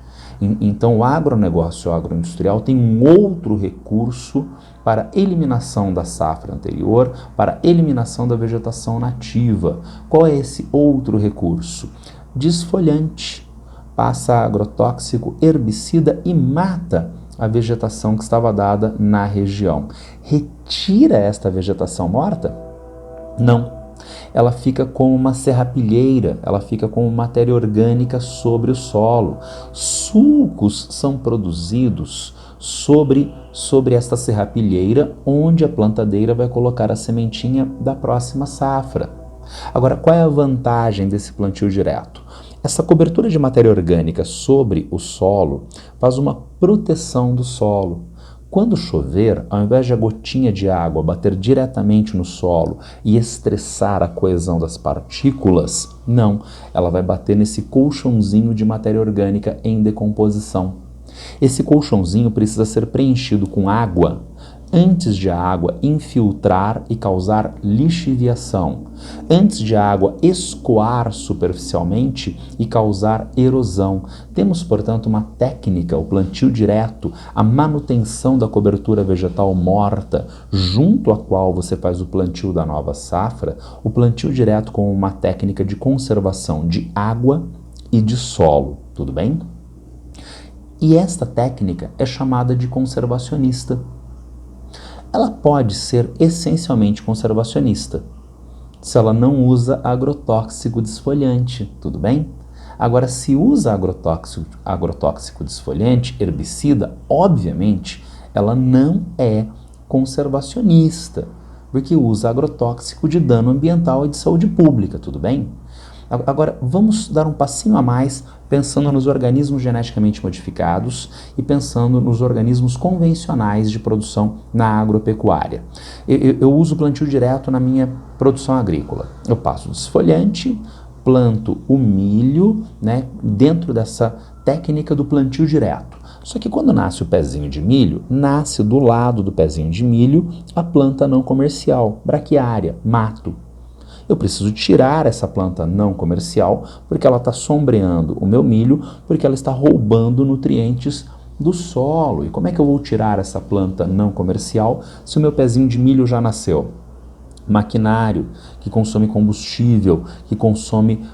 Então o agronegócio agroindustrial tem um outro recurso para eliminação da safra anterior, para eliminação da vegetação nativa. Qual é esse outro recurso? Desfolhante. Passa agrotóxico, herbicida e mata a vegetação que estava dada na região. Retira esta vegetação morta? Não. Ela fica como uma serrapilheira, ela fica como matéria orgânica sobre o solo. Sulcos são produzidos sobre esta serrapilheira, onde a plantadeira vai colocar a sementinha da próxima safra. Agora, qual é a vantagem desse plantio direto? Essa cobertura de matéria orgânica sobre o solo faz uma proteção do solo. Quando chover, ao invés de a gotinha de água bater diretamente no solo e estressar a coesão das partículas, não, ela vai bater nesse colchãozinho de matéria orgânica em decomposição. Esse colchãozinho precisa ser preenchido com água antes de a água infiltrar e causar lixiviação, antes de a água escoar superficialmente e causar erosão. Temos, portanto, uma técnica, o plantio direto, a manutenção da cobertura vegetal morta, junto à qual você faz o plantio da nova safra, o plantio direto como uma técnica de conservação de água e de solo, tudo bem? E esta técnica é chamada de conservacionista. Ela pode ser essencialmente conservacionista, se ela não usa agrotóxico desfoliante, tudo bem? Agora, se usa agrotóxico desfoliante, herbicida, obviamente, ela não é conservacionista, porque usa agrotóxico de dano ambiental e de saúde pública, tudo bem? Agora, vamos dar um passinho a mais pensando nos organismos geneticamente modificados e pensando nos organismos convencionais de produção na agropecuária. Eu uso plantio direto na minha produção agrícola. Eu passo desfolhante, planto o milho, né, dentro dessa técnica do plantio direto. Só que quando nasce o pezinho de milho, nasce do lado do pezinho de milho a planta não comercial, braquiária, mato. Eu preciso tirar essa planta não comercial porque ela está sombreando o meu milho, porque ela está roubando nutrientes do solo. E como é que eu vou tirar essa planta não comercial se o meu pezinho de milho já nasceu? Maquinário que consome combustível, que consome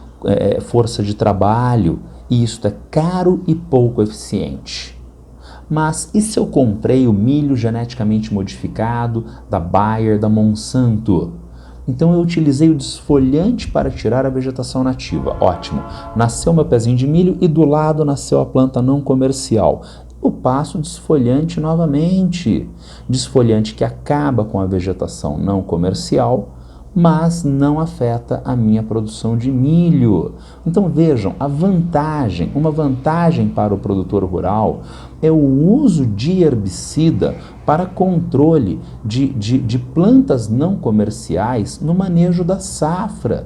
força de trabalho, e isso é caro e pouco eficiente. Mas e se eu comprei o milho geneticamente modificado da Bayer, da Monsanto? Então eu utilizei o desfolhante para tirar a vegetação nativa. Ótimo. Nasceu meu pezinho de milho e do lado nasceu a planta não comercial. Eu passo o desfolhante novamente. Desfolhante que acaba com a vegetação não comercial, mas não afeta a minha produção de milho. Então vejam, uma vantagem para o produtor rural é o uso de herbicida para controle de plantas não comerciais no manejo da safra.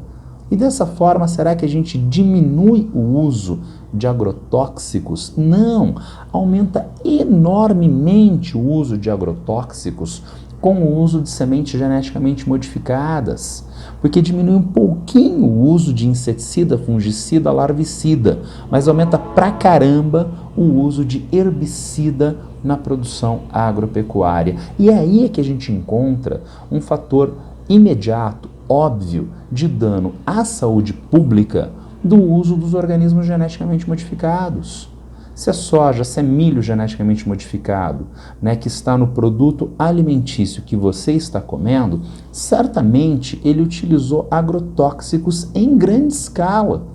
E dessa forma, será que a gente diminui o uso de agrotóxicos? Não, aumenta enormemente o uso de agrotóxicos com o uso de sementes geneticamente modificadas, porque diminui um pouquinho o uso de inseticida, fungicida, larvicida, mas aumenta pra caramba o uso de herbicida na produção agropecuária. E é aí que a gente encontra um fator imediato, óbvio, de dano à saúde pública do uso dos organismos geneticamente modificados. Se é soja, se é milho geneticamente modificado, né, que está no produto alimentício que você está comendo, certamente ele utilizou agrotóxicos em grande escala.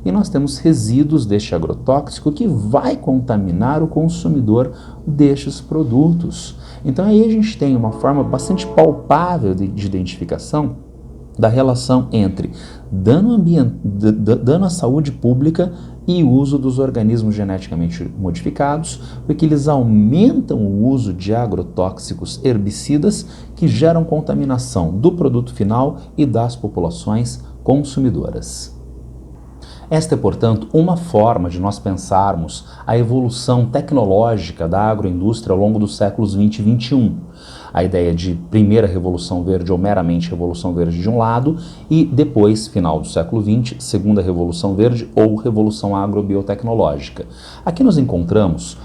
E nós temos resíduos deste agrotóxico que vai contaminar o consumidor destes produtos. Então aí a gente tem uma forma bastante palpável de identificação da relação entre dano à saúde pública e uso dos organismos geneticamente modificados, porque eles aumentam o uso de agrotóxicos herbicidas que geram contaminação do produto final e das populações consumidoras. Esta é, portanto, uma forma de nós pensarmos a evolução tecnológica da agroindústria ao longo dos séculos 20 e 21. A ideia de primeira revolução verde ou meramente revolução verde de um lado e depois, final do século 20, segunda revolução verde ou revolução agrobiotecnológica. Aqui nós encontramos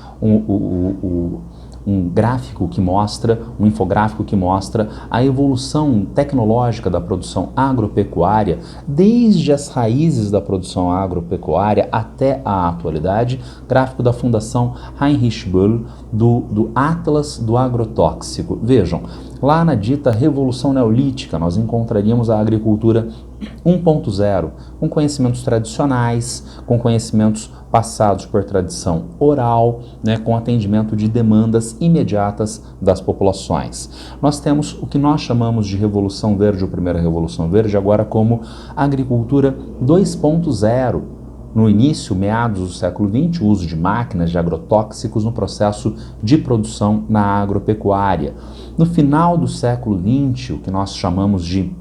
um gráfico que mostra, um infográfico que mostra a evolução tecnológica da produção agropecuária desde as raízes da produção agropecuária até a atualidade, gráfico da Fundação Heinrich Böll do Atlas do Agrotóxico. Vejam, lá na dita Revolução Neolítica nós encontraríamos a agricultura 1.0, com conhecimentos tradicionais, com conhecimentos passados por tradição oral, né, com atendimento de demandas imediatas das populações. Nós temos o que nós chamamos de Revolução Verde ou Primeira Revolução Verde, agora como agricultura 2.0. No início, meados do século XX, o uso de máquinas, de agrotóxicos no processo de produção na agropecuária. No final do século XX, o que nós chamamos de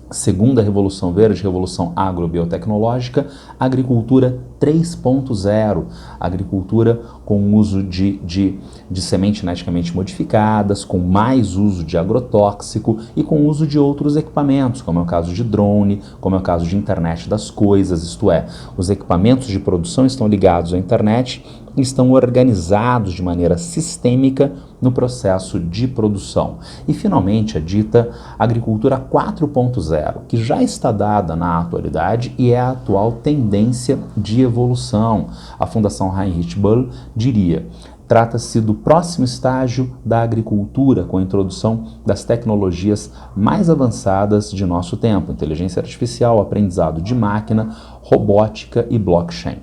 Segunda Revolução Verde, Revolução Agrobiotecnológica, agricultura 3.0, agricultura com uso de sementes geneticamente modificadas, com mais uso de agrotóxico e com uso de outros equipamentos, como é o caso de drone, como é o caso de internet das coisas, isto é, os equipamentos de produção estão ligados à internet e estão organizados de maneira sistêmica no processo de produção. E, finalmente, a dita agricultura 4.0, que já está dada na atualidade e é a atual tendência de evolução. A Fundação Heinrich Böll diria: trata-se do próximo estágio da agricultura, com a introdução das tecnologias mais avançadas de nosso tempo, inteligência artificial, aprendizado de máquina, robótica e blockchain.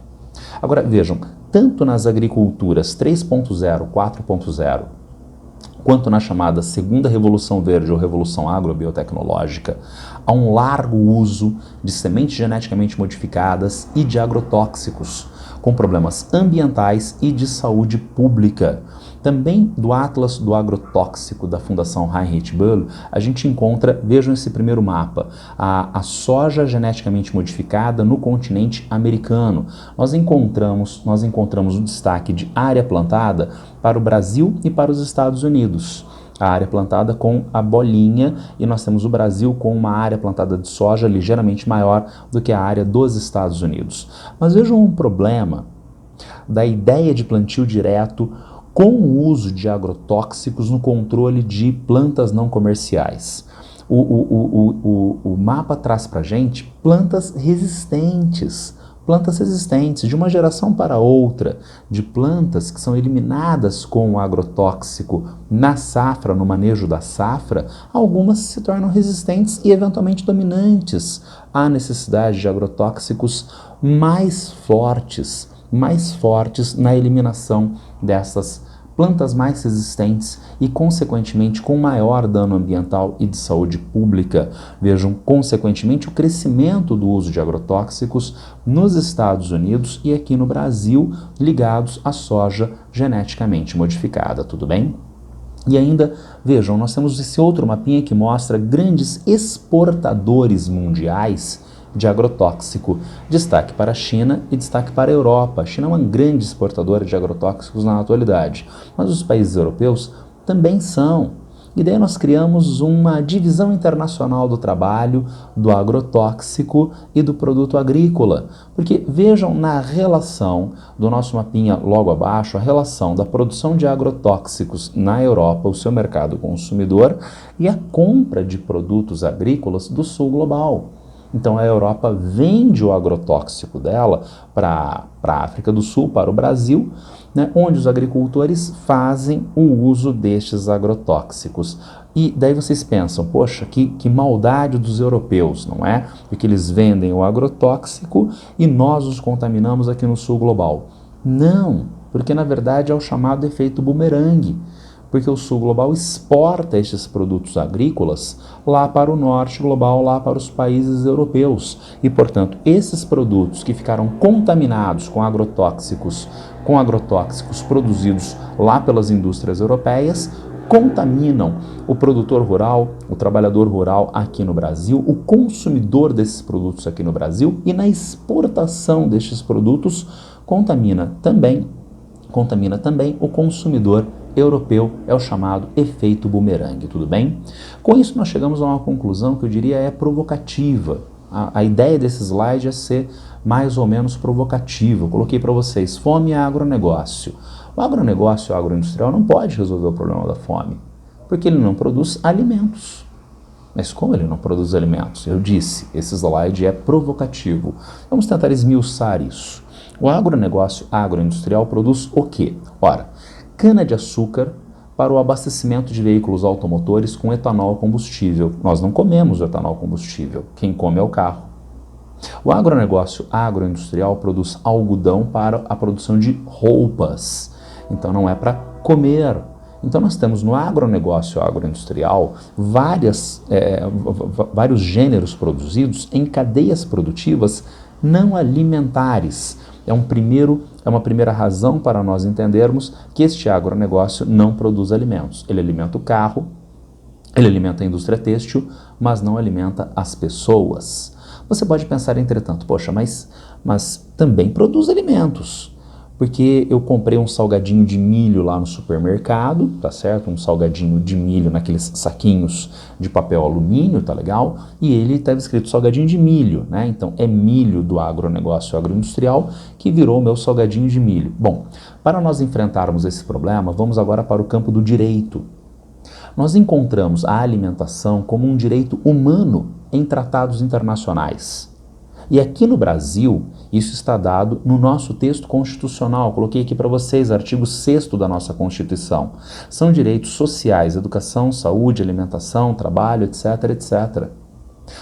Agora, vejam, tanto nas agriculturas 3.0, 4.0, quanto na chamada Segunda Revolução Verde ou Revolução Agrobiotecnológica, há um largo uso de sementes geneticamente modificadas e de agrotóxicos, com problemas ambientais e de saúde pública. Também do Atlas do Agrotóxico da Fundação Heinrich Böll, a gente encontra, vejam esse primeiro mapa, a soja geneticamente modificada no continente americano. Nós encontramos o destaque de área plantada para o Brasil e para os Estados Unidos. A área plantada com a bolinha, e nós temos o Brasil com uma área plantada de soja ligeiramente maior do que a área dos Estados Unidos. Mas vejam um problema da ideia de plantio direto com o uso de agrotóxicos no controle de plantas não comerciais. O mapa traz para a gente plantas resistentes de uma geração para outra, de plantas que são eliminadas com o agrotóxico na safra, no manejo da safra, algumas se tornam resistentes e eventualmente dominantes à necessidade de agrotóxicos mais fortes na eliminação dessas plantas mais resistentes e, consequentemente, com maior dano ambiental e de saúde pública. Vejam, consequentemente, o crescimento do uso de agrotóxicos nos Estados Unidos e aqui no Brasil, ligados à soja geneticamente modificada, tudo bem? E ainda, vejam, nós temos esse outro mapinha que mostra grandes exportadores mundiais de agrotóxico. Destaque para a China e destaque para a Europa. A China é uma grande exportadora de agrotóxicos na atualidade, mas os países europeus também são. E daí nós criamos uma divisão internacional do trabalho, do agrotóxico e do produto agrícola. Porque vejam na relação do nosso mapinha logo abaixo, a relação da produção de agrotóxicos na Europa, o seu mercado consumidor, e a compra de produtos agrícolas do sul global. Então a Europa vende o agrotóxico dela para a África do Sul, para o Brasil, né, onde os agricultores fazem o uso destes agrotóxicos. E daí vocês pensam, poxa, que maldade dos europeus, não é? Porque eles vendem o agrotóxico e nós os contaminamos aqui no sul global. Não, porque na verdade é o chamado efeito bumerangue. Porque o sul global exporta estes produtos agrícolas lá para o norte global, lá para os países europeus. E, portanto, esses produtos que ficaram contaminados com agrotóxicos produzidos lá pelas indústrias europeias, contaminam o produtor rural, o trabalhador rural aqui no Brasil, o consumidor desses produtos aqui no Brasil, e na exportação destes produtos contamina também o consumidor europeu. É o chamado efeito bumerangue, tudo bem? Com isso nós chegamos a uma conclusão que eu diria é provocativa. A ideia desse slide é ser mais ou menos provocativa. Eu coloquei para vocês, fome e agronegócio. O agronegócio, o agroindustrial não pode resolver o problema da fome, porque ele não produz alimentos. Mas como ele não produz alimentos? Eu disse, esse slide é provocativo. Vamos tentar esmiuçar isso. O agronegócio agroindustrial produz o quê? Ora, cana-de-açúcar para o abastecimento de veículos automotores com etanol combustível. Nós não comemos o etanol combustível, quem come é o carro. O agronegócio agroindustrial produz algodão para a produção de roupas, então não é para comer. Então nós temos no agronegócio agroindustrial vários gêneros produzidos em cadeias produtivas não alimentares. É uma primeira razão para nós entendermos que este agronegócio não produz alimentos. Ele alimenta o carro, ele alimenta a indústria têxtil, mas não alimenta as pessoas. Você pode pensar, entretanto, poxa, mas também produz alimentos. Porque eu comprei um salgadinho de milho lá no supermercado, tá certo? Um salgadinho de milho naqueles saquinhos de papel alumínio, tá legal? E ele estava escrito salgadinho de milho, né? Então é milho do agronegócio agroindustrial que virou meu salgadinho de milho. Bom, para nós enfrentarmos esse problema, vamos agora para o campo do direito. Nós encontramos a alimentação como um direito humano em tratados internacionais. E aqui no Brasil, isso está dado no nosso texto constitucional. Coloquei aqui para vocês, artigo 6º da nossa Constituição. São direitos sociais, educação, saúde, alimentação, trabalho, etc, etc.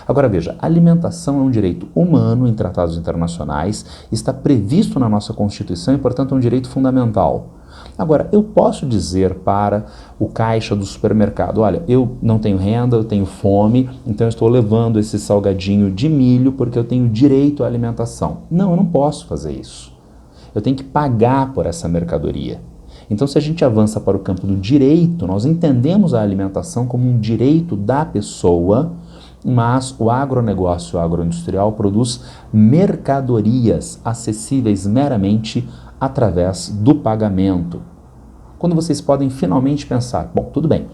Agora veja, alimentação é um direito humano em tratados internacionais, está previsto na nossa Constituição e, portanto, é um direito fundamental. Agora, eu posso dizer para o caixa do supermercado, olha, eu não tenho renda, eu tenho fome, então eu estou levando esse salgadinho de milho porque eu tenho direito à alimentação. Não, eu não posso fazer isso. Eu tenho que pagar por essa mercadoria. Então, se a gente avança para o campo do direito, nós entendemos a alimentação como um direito da pessoa, mas o agronegócio agroindustrial produz mercadorias acessíveis meramente através do pagamento. Quando vocês podem finalmente pensar, bom, tudo bem,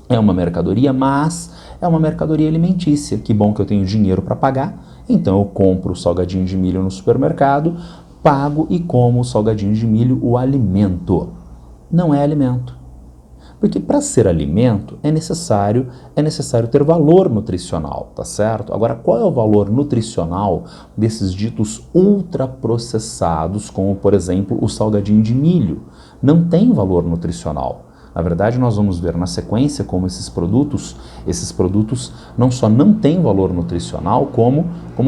é uma mercadoria, mas é uma mercadoria alimentícia. Que bom que eu tenho dinheiro para pagar, então eu compro o salgadinho de milho no supermercado, pago e como o salgadinho de milho, o alimento. Não é alimento. Porque para ser alimento é necessário ter valor nutricional, tá certo? Agora, qual é o valor nutricional desses ditos ultraprocessados, como por exemplo o salgadinho de milho? Não tem valor nutricional. Na verdade, nós vamos ver na sequência como esses produtos não só não têm valor nutricional, como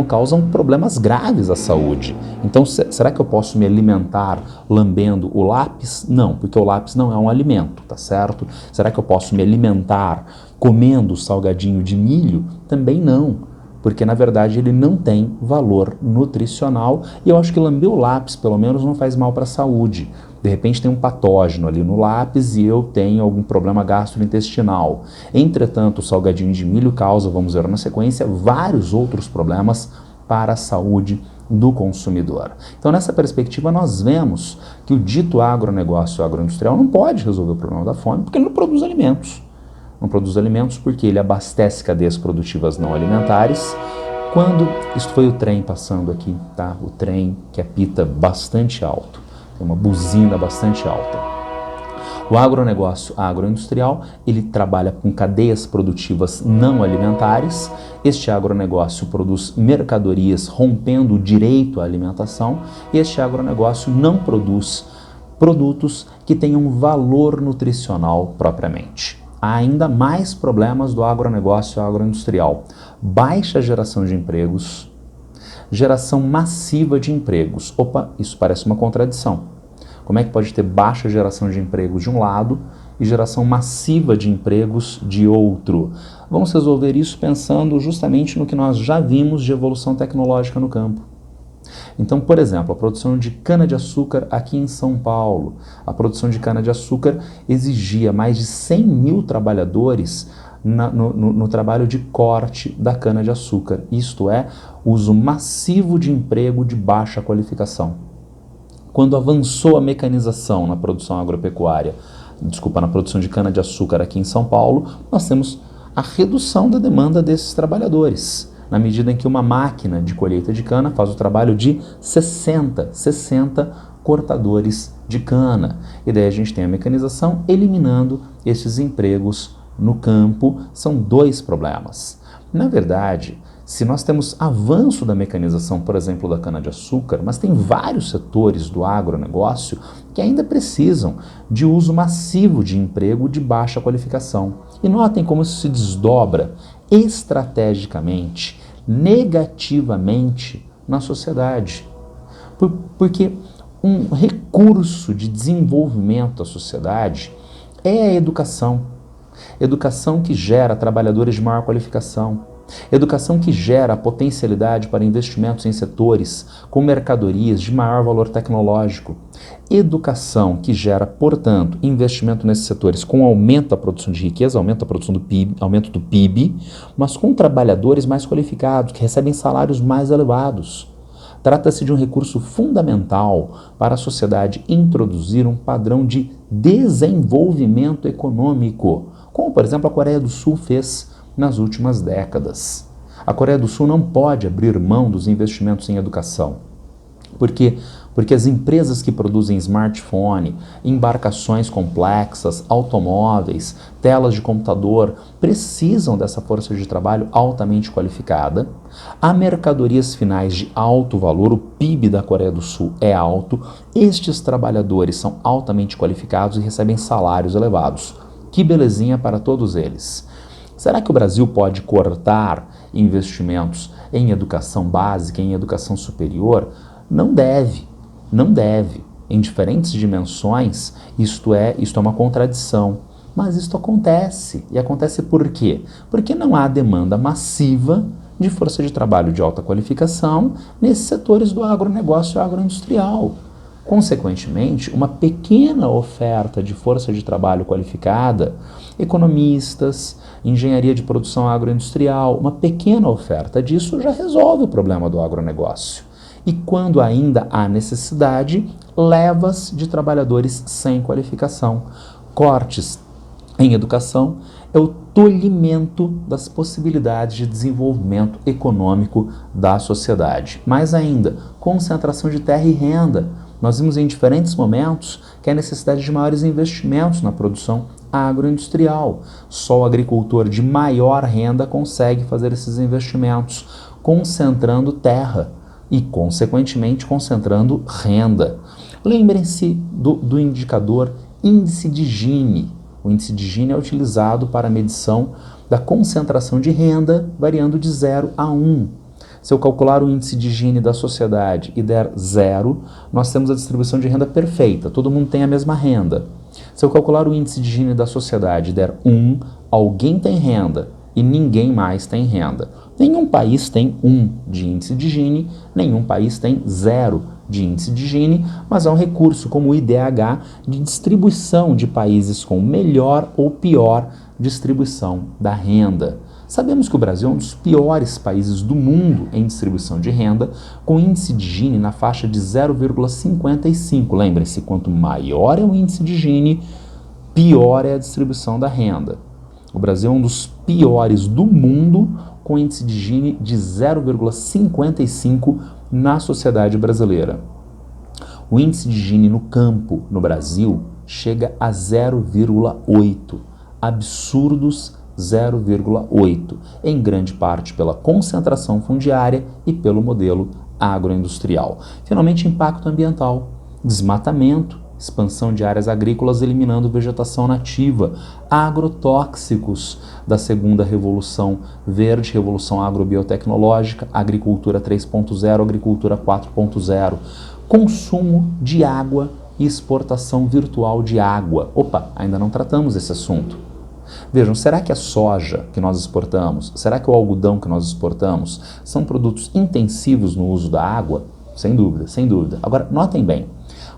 causam problemas graves à saúde. Então, será que eu posso me alimentar lambendo o lápis? Não, porque o lápis não é um alimento, tá certo? Será que eu posso me alimentar comendo salgadinho de milho? Também não. Porque, na verdade, ele não tem valor nutricional e eu acho que lamber o lápis, pelo menos, não faz mal para a saúde. De repente tem um patógeno ali no lápis e eu tenho algum problema gastrointestinal. Entretanto, o salgadinho de milho causa, vamos ver na sequência, vários outros problemas para a saúde do consumidor. Então, nessa perspectiva, nós vemos que o dito agronegócio agroindustrial não pode resolver o problema da fome porque ele não produz alimentos. Não produz alimentos porque ele abastece cadeias produtivas não alimentares. Isso foi o trem passando aqui, tá? O trem que apita bastante alto, tem uma buzina bastante alta. O agronegócio agroindustrial, ele trabalha com cadeias produtivas não alimentares. Este agronegócio produz mercadorias rompendo o direito à alimentação e este agronegócio não produz produtos que tenham valor nutricional propriamente. Há ainda mais problemas do agronegócio agroindustrial. Baixa geração de empregos, geração massiva de empregos. Opa, isso parece uma contradição. Como é que pode ter baixa geração de empregos de um lado e geração massiva de empregos de outro? Vamos resolver isso pensando justamente no que nós já vimos de evolução tecnológica no campo. Então, por exemplo, a produção de cana-de-açúcar aqui em São Paulo. A produção de cana-de-açúcar exigia mais de 100 mil trabalhadores no trabalho de corte da cana-de-açúcar. Isto é, uso massivo de emprego de baixa qualificação. Quando avançou a mecanização na produção agropecuária, na produção de cana-de-açúcar aqui em São Paulo, nós temos a redução da demanda desses trabalhadores, na medida em que uma máquina de colheita de cana faz o trabalho de 60 cortadores de cana. E daí a gente tem a mecanização eliminando esses empregos no campo. São dois problemas. Na verdade, se nós temos avanço da mecanização, por exemplo, da cana-de-açúcar, mas tem vários setores do agronegócio que ainda precisam de uso massivo de emprego de baixa qualificação. E notem como isso se desdobra estrategicamente, negativamente na sociedade. Porque um recurso de desenvolvimento da sociedade é a educação. Educação que gera trabalhadores de maior qualificação. Educação que gera potencialidade para investimentos em setores com mercadorias de maior valor tecnológico. Educação que gera, portanto, investimento nesses setores com aumento da produção de riqueza, aumento da produção do PIB, aumento do PIB, mas com trabalhadores mais qualificados, que recebem salários mais elevados. Trata-se de um recurso fundamental para a sociedade introduzir um padrão de desenvolvimento econômico, como, por exemplo, a Coreia do Sul fez nas últimas décadas. A Coreia do Sul não pode abrir mão dos investimentos em educação. Por quê? Porque as empresas que produzem smartphone, embarcações complexas, automóveis, telas de computador, precisam dessa força de trabalho altamente qualificada. Há mercadorias finais de alto valor, o PIB da Coreia do Sul é alto, estes trabalhadores são altamente qualificados e recebem salários elevados. Que belezinha para todos eles! Será que o Brasil pode cortar investimentos em educação básica, em educação superior? Não deve, não deve. Em diferentes dimensões, isto é uma contradição. Mas isto acontece. E acontece por quê? Porque não há demanda massiva de força de trabalho de alta qualificação nesses setores do agronegócio e agroindustrial. Consequentemente, uma pequena oferta de força de trabalho qualificada, economistas, engenharia de produção agroindustrial, uma pequena oferta disso já resolve o problema do agronegócio. E quando ainda há necessidade, levas de trabalhadores sem qualificação. Cortes em educação é o tolhimento das possibilidades de desenvolvimento econômico da sociedade. Mais ainda, concentração de terra e renda. Nós vimos em diferentes momentos que há necessidade de maiores investimentos na produção agroindustrial. Só o agricultor de maior renda consegue fazer esses investimentos, concentrando terra e, consequentemente, concentrando renda. Lembrem-se do indicador índice de Gini. O índice de Gini é utilizado para a medição da concentração de renda, variando de 0 a 1. Se eu calcular o índice de Gini da sociedade e der 0, nós temos a distribuição de renda perfeita, todo mundo tem a mesma renda. Se eu calcular o índice de Gini da sociedade e der 1, alguém tem renda e ninguém mais tem renda. Nenhum país tem 1 de índice de Gini, nenhum país tem 0 de índice de Gini, mas há um recurso como o IDH de distribuição de países com melhor ou pior distribuição da renda. Sabemos que o Brasil é um dos piores países do mundo em distribuição de renda, com índice de Gini na faixa de 0,55. Lembrem-se, quanto maior é o índice de Gini, pior é a distribuição da renda. O Brasil é um dos piores do mundo, com índice de Gini de 0,55 na sociedade brasileira. O índice de Gini no campo, no Brasil, chega a 0,8. Absurdos 0,8, em grande parte pela concentração fundiária e pelo modelo agroindustrial. Finalmente, impacto ambiental, desmatamento, expansão de áreas agrícolas eliminando vegetação nativa, agrotóxicos da segunda revolução verde, revolução agrobiotecnológica, agricultura 3.0, agricultura 4.0, consumo de água e exportação virtual de água. Opa, ainda não tratamos esse assunto. Vejam, será que a soja que nós exportamos, será que o algodão que nós exportamos são produtos intensivos no uso da água? Sem dúvida, sem dúvida. Agora, notem bem,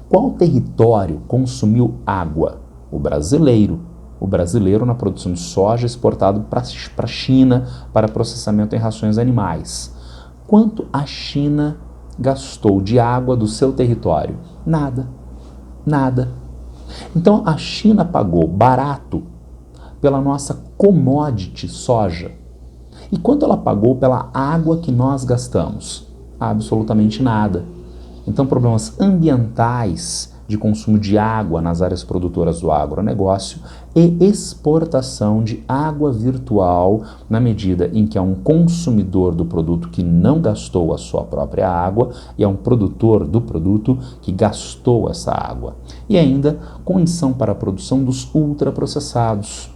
qual território consumiu água? O brasileiro. O brasileiro na produção de soja exportado para a China para processamento em rações animais. Quanto a China gastou de água do seu território? Nada. Nada. Então, a China pagou barato pela nossa commodity soja. E quanto ela pagou pela água que nós gastamos? Absolutamente nada. Então, problemas ambientais de consumo de água nas áreas produtoras do agronegócio e exportação de água virtual na medida em que é um consumidor do produto que não gastou a sua própria água e é um produtor do produto que gastou essa água. E ainda, condição para a produção dos ultraprocessados.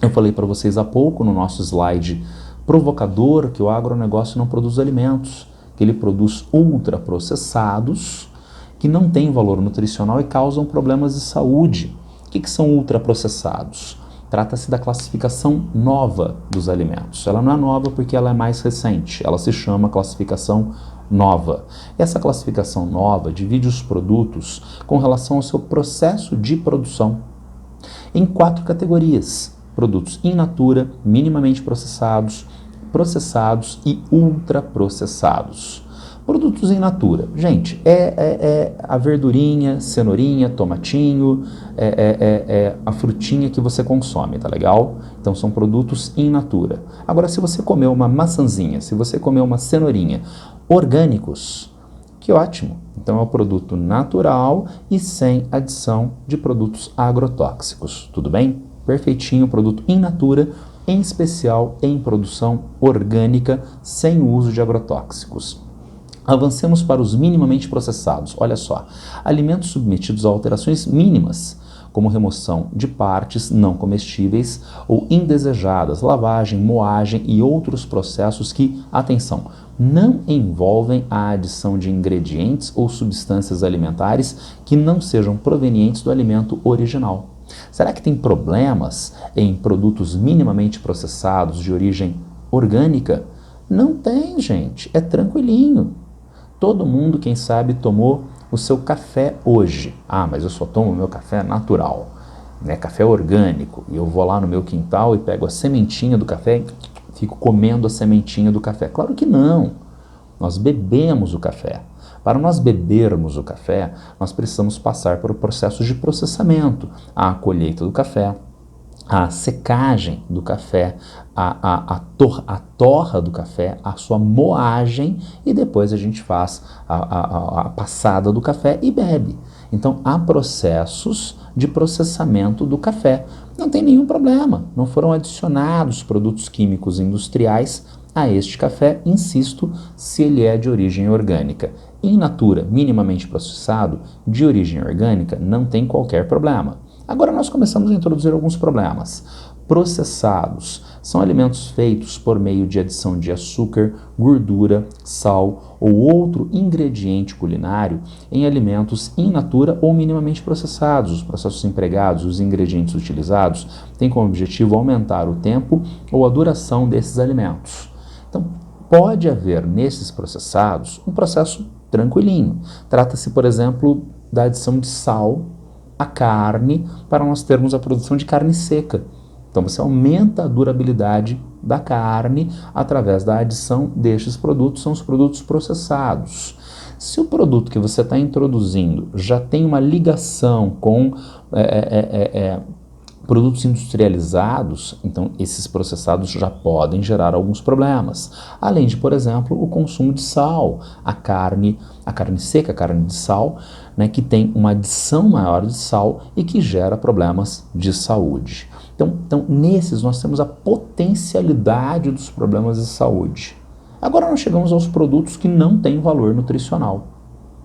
Eu falei para vocês há pouco no nosso slide provocador que o agronegócio não produz alimentos, que ele produz ultraprocessados que não têm valor nutricional e causam problemas de saúde. O que são ultraprocessados? Trata-se da classificação nova dos alimentos. Ela não é nova porque ela é mais recente, ela se chama classificação nova. Essa classificação nova divide os produtos com relação ao seu processo de produção em 4 categorias: produtos in natura, minimamente processados, processados e ultraprocessados. Produtos in natura, gente, é a verdurinha, cenourinha, tomatinho, a frutinha que você consome, tá legal? Então são produtos in natura. Agora, se você comer uma maçãzinha, se você comer uma cenourinha, orgânicos, que ótimo! Então é o produto natural e sem adição de produtos agrotóxicos, tudo bem? Perfeitinho, produto in natura, em especial em produção orgânica, sem o uso de agrotóxicos. Avancemos para os minimamente processados. Olha só, alimentos submetidos a alterações mínimas, como remoção de partes não comestíveis ou indesejadas, lavagem, moagem e outros processos que, atenção, não envolvem a adição de ingredientes ou substâncias alimentares que não sejam provenientes do alimento original. Será que tem problemas em produtos minimamente processados de origem orgânica? Não tem, gente, é tranquilinho. Todo mundo, quem sabe, tomou o seu café hoje. Ah, mas eu só tomo o meu café natural, né? Café orgânico. E eu vou lá no meu quintal e pego a sementinha do café e fico comendo a sementinha do café. Claro que não. Nós bebemos o café. Para nós bebermos o café, nós precisamos passar por processos de processamento. A colheita do café, a secagem do café, a torra do café, a sua moagem e depois a gente faz a passada do café e bebe. Então há processos de processamento do café. Não tem nenhum problema, não foram adicionados produtos químicos industriais a este café, insisto, se ele é de origem orgânica. In natura, minimamente processado, de origem orgânica, não tem qualquer problema. Agora nós começamos a introduzir alguns problemas. Processados são alimentos feitos por meio de adição de açúcar, gordura, sal ou outro ingrediente culinário em alimentos in natura ou minimamente processados. Os processos empregados, os ingredientes utilizados, têm como objetivo aumentar o tempo ou a duração desses alimentos. Então, pode haver nesses processados um processo tranquilinho. Trata-se, por exemplo, da adição de sal à carne para nós termos a produção de carne seca. Então você aumenta a durabilidade da carne através da adição destes produtos, são os produtos processados. Se o produto que você está introduzindo já tem uma ligação com Produtos industrializados, então esses processados já podem gerar alguns problemas, além de, por exemplo, o consumo de sal, a carne seca, a carne de sal, né, que tem uma adição maior de sal e que gera problemas de saúde. Então, nesses nós temos a potencialidade dos problemas de saúde. Agora nós chegamos aos produtos que não têm valor nutricional,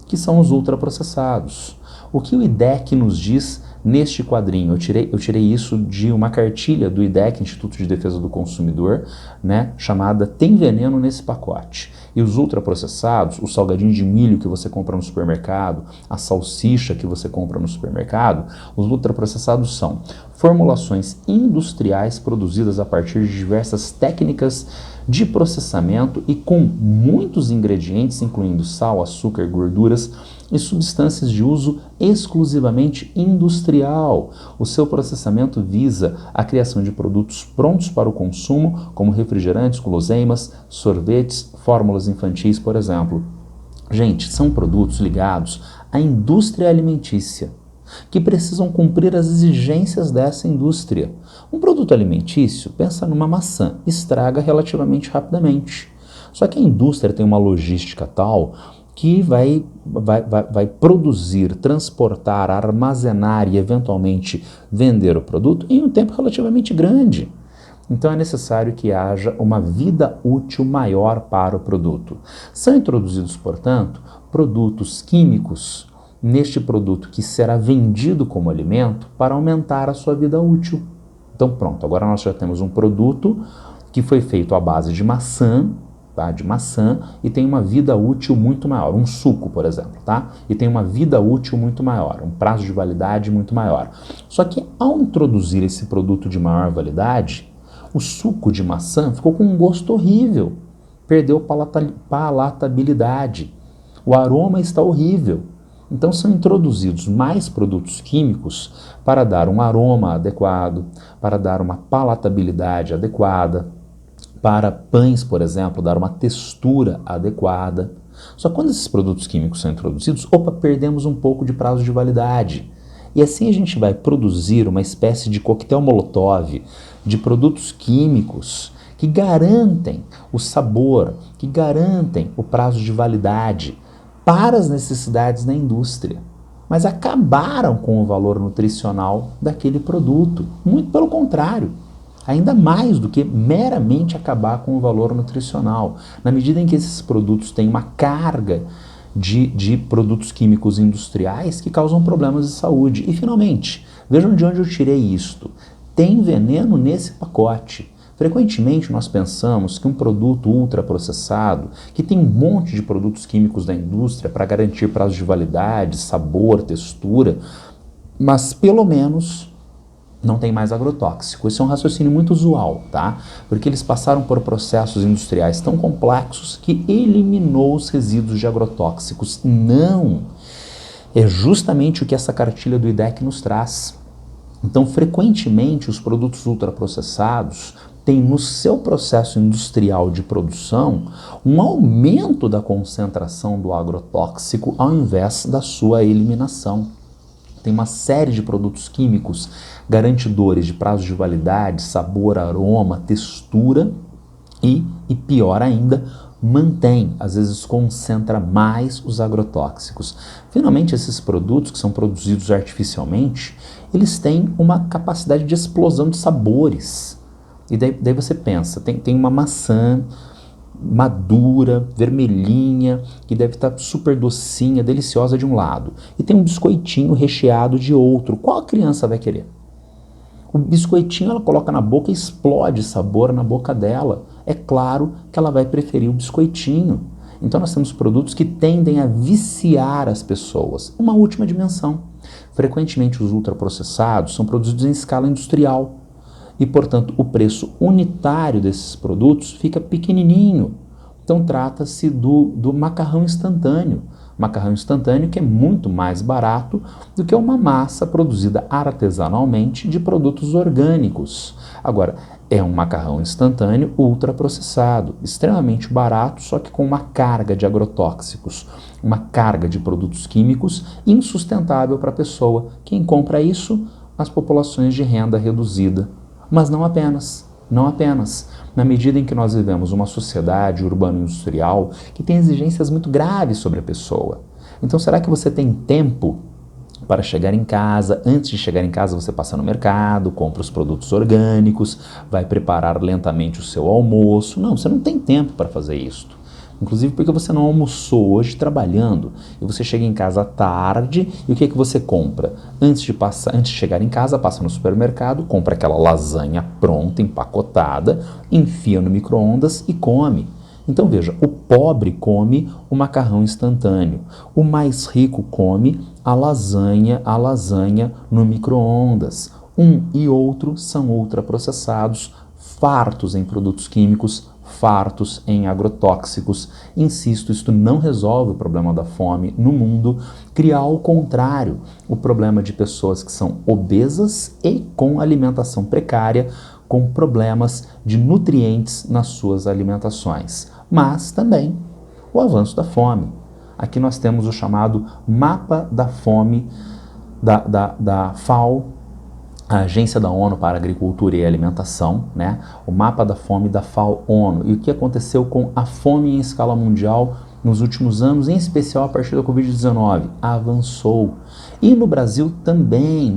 que são os ultraprocessados. O que o IDEC nos diz neste quadrinho? Eu tirei isso de uma cartilha do IDEC, Instituto de Defesa do Consumidor, né, chamada Tem Veneno Nesse Pacote. E os ultraprocessados, o salgadinho de milho que você compra no supermercado, a salsicha que você compra no supermercado, os ultraprocessados são formulações industriais produzidas a partir de diversas técnicas de processamento e com muitos ingredientes, incluindo sal, açúcar, gorduras e substâncias de uso exclusivamente industrial. O seu processamento visa a criação de produtos prontos para o consumo, como refrigerantes, guloseimas, sorvetes, fórmulas infantis, por exemplo. Gente, são produtos ligados à indústria alimentícia, que precisam cumprir as exigências dessa indústria. Um produto alimentício, pensa numa maçã, estraga relativamente rapidamente. Só que a indústria tem uma logística tal que vai produzir, transportar, armazenar e eventualmente vender o produto em um tempo relativamente grande. Então é necessário que haja uma vida útil maior para o produto. São introduzidos, portanto, produtos químicos neste produto que será vendido como alimento para aumentar a sua vida útil. Então pronto, agora nós já temos um produto que foi feito à base de maçã, tá? De maçã, e tem uma vida útil muito maior, um suco, por exemplo, tá? E tem uma vida útil muito maior, um prazo de validade muito maior. Só que ao introduzir esse produto de maior validade, o suco de maçã ficou com um gosto horrível, perdeu palatabilidade, o aroma está horrível. Então são introduzidos mais produtos químicos para dar um aroma adequado, para dar uma palatabilidade adequada, para pães, por exemplo, dar uma textura adequada. Só que quando esses produtos químicos são introduzidos, perdemos um pouco de prazo de validade. E assim a gente vai produzir uma espécie de coquetel molotov de produtos químicos que garantem o sabor, que garantem o prazo de validade para as necessidades da indústria, mas acabaram com o valor nutricional daquele produto. Muito pelo contrário, ainda mais do que meramente acabar com o valor nutricional. Na medida em que esses produtos têm uma carga de produtos químicos industriais que causam problemas de saúde. E finalmente, vejam de onde eu tirei isto. Tem veneno nesse pacote. Frequentemente nós pensamos que um produto ultraprocessado, que tem um monte de produtos químicos da indústria para garantir prazo de validade, sabor, textura, mas pelo menos não tem mais agrotóxico. Esse é um raciocínio muito usual, tá? Porque eles passaram por processos industriais tão complexos que eliminou os resíduos de agrotóxicos. Não! É justamente o que essa cartilha do IDEC nos traz. Então, frequentemente, os produtos ultraprocessados têm no seu processo industrial de produção um aumento da concentração do agrotóxico ao invés da sua eliminação. Tem uma série de produtos químicos garantidores de prazo de validade, sabor, aroma, textura e pior ainda, mantém, às vezes concentra mais os agrotóxicos. Finalmente, esses produtos que são produzidos artificialmente, eles têm uma capacidade de explosão de sabores. E daí você pensa, tem uma maçã madura, vermelhinha, que deve estar super docinha, deliciosa de um lado, e tem um biscoitinho recheado de outro. Qual a criança vai querer? O biscoitinho ela coloca na boca e explode sabor na boca dela. É claro que ela vai preferir o biscoitinho. Então nós temos produtos que tendem a viciar as pessoas. Uma última dimensão. Frequentemente os ultraprocessados são produzidos em escala industrial. E, portanto, o preço unitário desses produtos fica pequenininho. Então, trata-se do macarrão instantâneo. Macarrão instantâneo que é muito mais barato do que uma massa produzida artesanalmente de produtos orgânicos. Agora, é um macarrão instantâneo ultraprocessado, extremamente barato, só que com uma carga de agrotóxicos, uma carga de produtos químicos insustentável para a pessoa. Quem compra isso as populações de renda reduzida. Mas não apenas, não apenas. Na medida em que nós vivemos uma sociedade urbano-industrial que tem exigências muito graves sobre a pessoa. Então, será que você tem tempo para chegar em casa? Antes de chegar em casa, você passa no mercado, compra os produtos orgânicos, vai preparar lentamente o seu almoço. Não, você não tem tempo para fazer isso. Inclusive porque você não almoçou hoje trabalhando e você chega em casa à tarde e o que é que você compra? Antes de chegar em casa, passa no supermercado, compra aquela lasanha pronta, empacotada, enfia no micro-ondas e come. Então veja, o pobre come o macarrão instantâneo, o mais rico come a lasanha no micro-ondas. Um e outro são ultraprocessados, fartos em produtos químicos, fartos em agrotóxicos. Insisto, isto não resolve o problema da fome no mundo, cria ao contrário o problema de pessoas que são obesas e com alimentação precária, com problemas de nutrientes nas suas alimentações. Mas também o avanço da fome. Aqui nós temos o chamado mapa da fome da FAO, a Agência da ONU para a Agricultura e Alimentação, né? O mapa da fome da FAO-ONU. E o que aconteceu com a fome em escala mundial nos últimos anos, em especial a partir da Covid-19? Avançou. E no Brasil também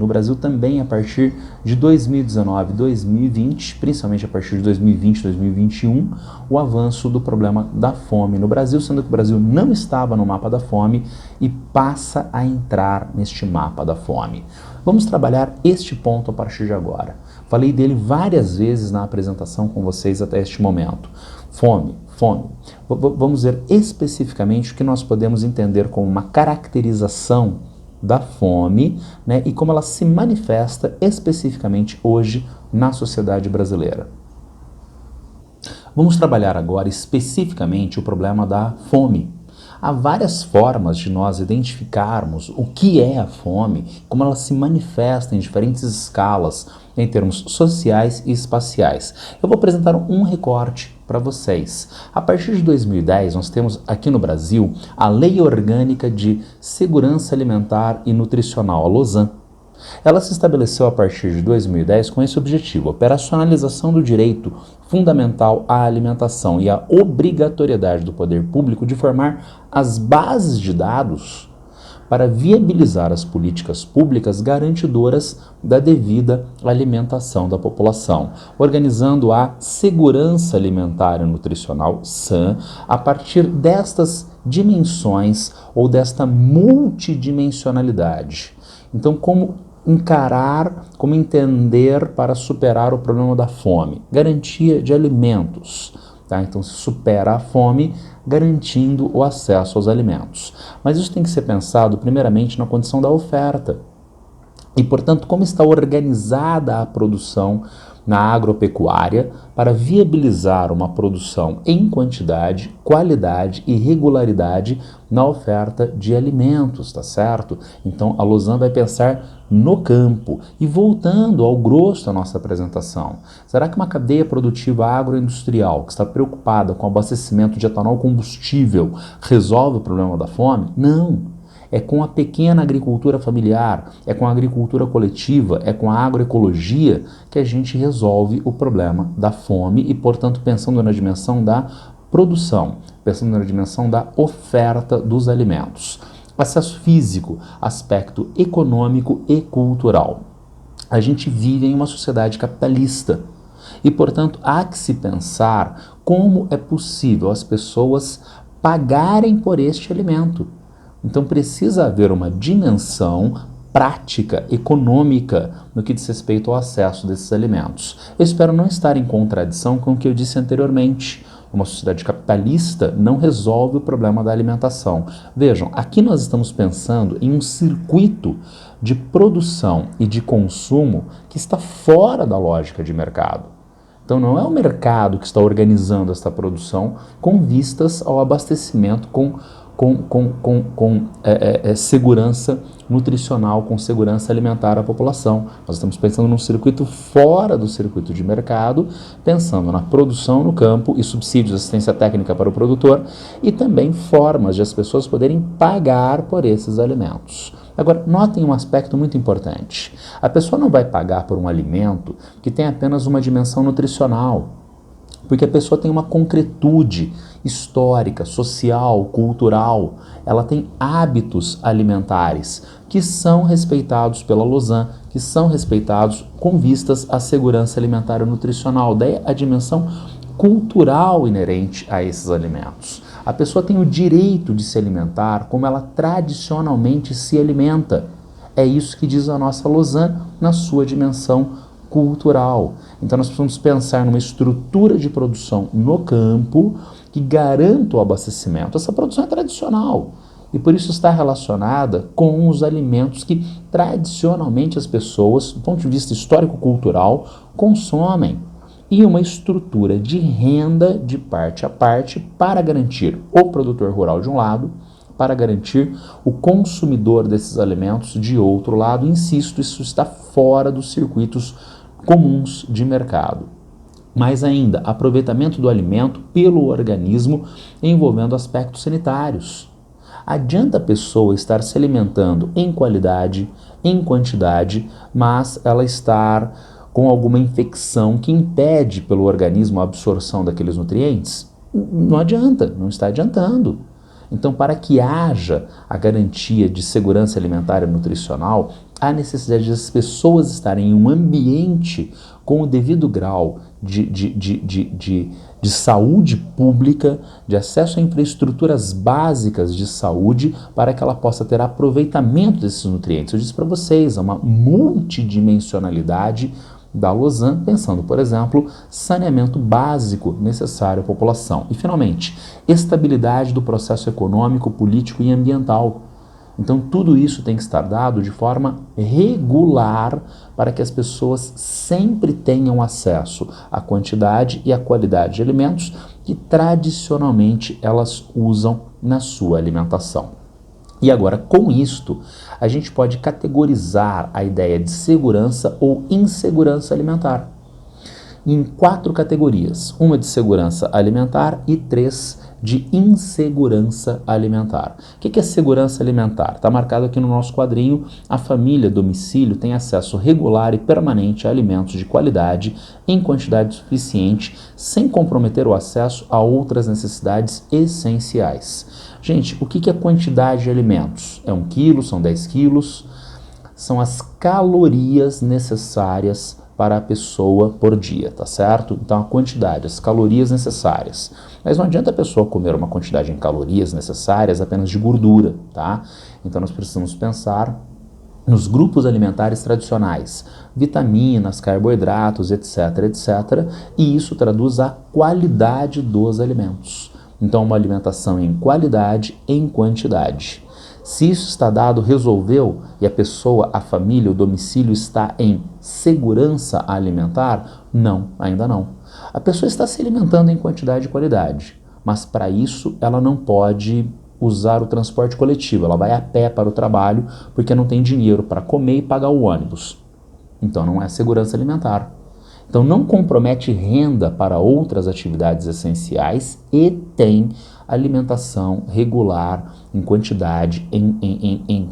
a partir de 2019, 2020, principalmente a partir de 2020, 2021, o avanço do problema da fome no Brasil, sendo que o Brasil não estava no mapa da fome e passa a entrar neste mapa da fome. Vamos trabalhar este ponto a partir de agora. Falei dele várias vezes na apresentação com vocês até este momento. Fome. Vamos ver especificamente o que nós podemos entender como uma caracterização da fome, né, e como ela se manifesta especificamente hoje na sociedade brasileira. Vamos trabalhar agora especificamente o problema da fome. Há várias formas de nós identificarmos o que é a fome, como ela se manifesta em diferentes escalas, em termos sociais e espaciais. Eu vou apresentar um recorte para vocês. A partir de 2010, nós temos aqui no Brasil a Lei Orgânica de Segurança Alimentar e Nutricional, a Losan. Ela se estabeleceu a partir de 2010 com esse objetivo: operacionalização do direito fundamental à alimentação e a obrigatoriedade do poder público de formar as bases de dados para viabilizar as políticas públicas garantidoras da devida alimentação da população, organizando a segurança alimentar e nutricional, SAN, a partir destas dimensões ou desta multidimensionalidade. Então, como encarar, como entender para superar o problema da fome? Garantia de alimentos. Tá? Então, se supera a fome garantindo o acesso aos alimentos. Mas isso tem que ser pensado primeiramente na condição da oferta. E, portanto, como está organizada a produção na agropecuária para viabilizar uma produção em quantidade, qualidade e regularidade na oferta de alimentos, tá certo? Então, a Losan vai pensar no campo. E voltando ao grosso da nossa apresentação, será que uma cadeia produtiva agroindustrial que está preocupada com o abastecimento de etanol combustível resolve o problema da fome? Não. É com a pequena agricultura familiar, é com a agricultura coletiva, é com a agroecologia que a gente resolve o problema da fome e, portanto, pensando na dimensão da produção, pensando na dimensão da oferta dos alimentos. Acesso físico, aspecto econômico e cultural. A gente vive em uma sociedade capitalista e, portanto, há que se pensar como é possível as pessoas pagarem por este alimento. Então precisa haver uma dimensão prática, econômica, no que diz respeito ao acesso desses alimentos. Eu espero não estar em contradição com o que eu disse anteriormente. Uma sociedade capitalista não resolve o problema da alimentação. Vejam, aqui nós estamos pensando em um circuito de produção e de consumo que está fora da lógica de mercado. Então não é o mercado que está organizando esta produção com vistas ao abastecimento com segurança nutricional, com segurança alimentar à população. Nós estamos pensando num circuito fora do circuito de mercado, pensando na produção no campo e subsídios de assistência técnica para o produtor e também formas de as pessoas poderem pagar por esses alimentos. Agora, notem um aspecto muito importante. A pessoa não vai pagar por um alimento que tem apenas uma dimensão nutricional, porque a pessoa tem uma concretude histórica, social, cultural, ela tem hábitos alimentares que são respeitados pela Lausanne, que são respeitados com vistas à segurança alimentar e nutricional, daí a dimensão cultural inerente a esses alimentos. A pessoa tem o direito de se alimentar como ela tradicionalmente se alimenta. É isso que diz a nossa Lausanne na sua dimensão cultural. Então nós precisamos pensar numa estrutura de produção no campo que garanta o abastecimento. Essa produção é tradicional e por isso está relacionada com os alimentos que tradicionalmente as pessoas, do ponto de vista histórico-cultural, consomem. E uma estrutura de renda de parte a parte para garantir o produtor rural de um lado, para garantir o consumidor desses alimentos de outro lado. Insisto, isso está fora dos circuitos comuns de mercado. Mais ainda, aproveitamento do alimento pelo organismo envolvendo aspectos sanitários. Adianta a pessoa estar se alimentando em qualidade, em quantidade, mas ela estar com alguma infecção que impede pelo organismo a absorção daqueles nutrientes? Não adianta, não está adiantando. Então, para que haja a garantia de segurança alimentar e nutricional, há necessidade de as pessoas estarem em um ambiente com o devido grau de saúde pública, de acesso a infraestruturas básicas de saúde, para que ela possa ter aproveitamento desses nutrientes. Eu disse para vocês, é uma multidimensionalidade da Lausanne, pensando, por exemplo, saneamento básico necessário à população. E, finalmente, estabilidade do processo econômico, político e ambiental. Então, tudo isso tem que estar dado de forma regular para que as pessoas sempre tenham acesso à quantidade e à qualidade de alimentos que tradicionalmente elas usam na sua alimentação. E agora, com isto, a gente pode categorizar a ideia de segurança ou insegurança alimentar em 4 categorias: uma de segurança alimentar e 3 de insegurança alimentar. O que é segurança alimentar? Está marcado aqui no nosso quadrinho. A família, domicílio, tem acesso regular e permanente a alimentos de qualidade em quantidade suficiente, sem comprometer o acesso a outras necessidades essenciais. Gente, o que é quantidade de alimentos? É 1 quilo, são 10 quilos? São as calorias necessárias para a pessoa por dia, tá certo? Então a quantidade, as calorias necessárias. Mas não adianta a pessoa comer uma quantidade em calorias necessárias apenas de gordura, tá? Então nós precisamos pensar nos grupos alimentares tradicionais, vitaminas, carboidratos, etc, etc, e isso traduz a qualidade dos alimentos. Então uma alimentação em qualidade, em quantidade. Se isso está dado, resolveu, e a pessoa, a família, o domicílio está em segurança alimentar? Não, ainda não. A pessoa está se alimentando em quantidade e qualidade, mas para isso ela não pode usar o transporte coletivo, ela vai a pé para o trabalho porque não tem dinheiro para comer e pagar o ônibus. Então não é segurança alimentar. Então não compromete renda para outras atividades essenciais e tem alimentação regular em quantidade, em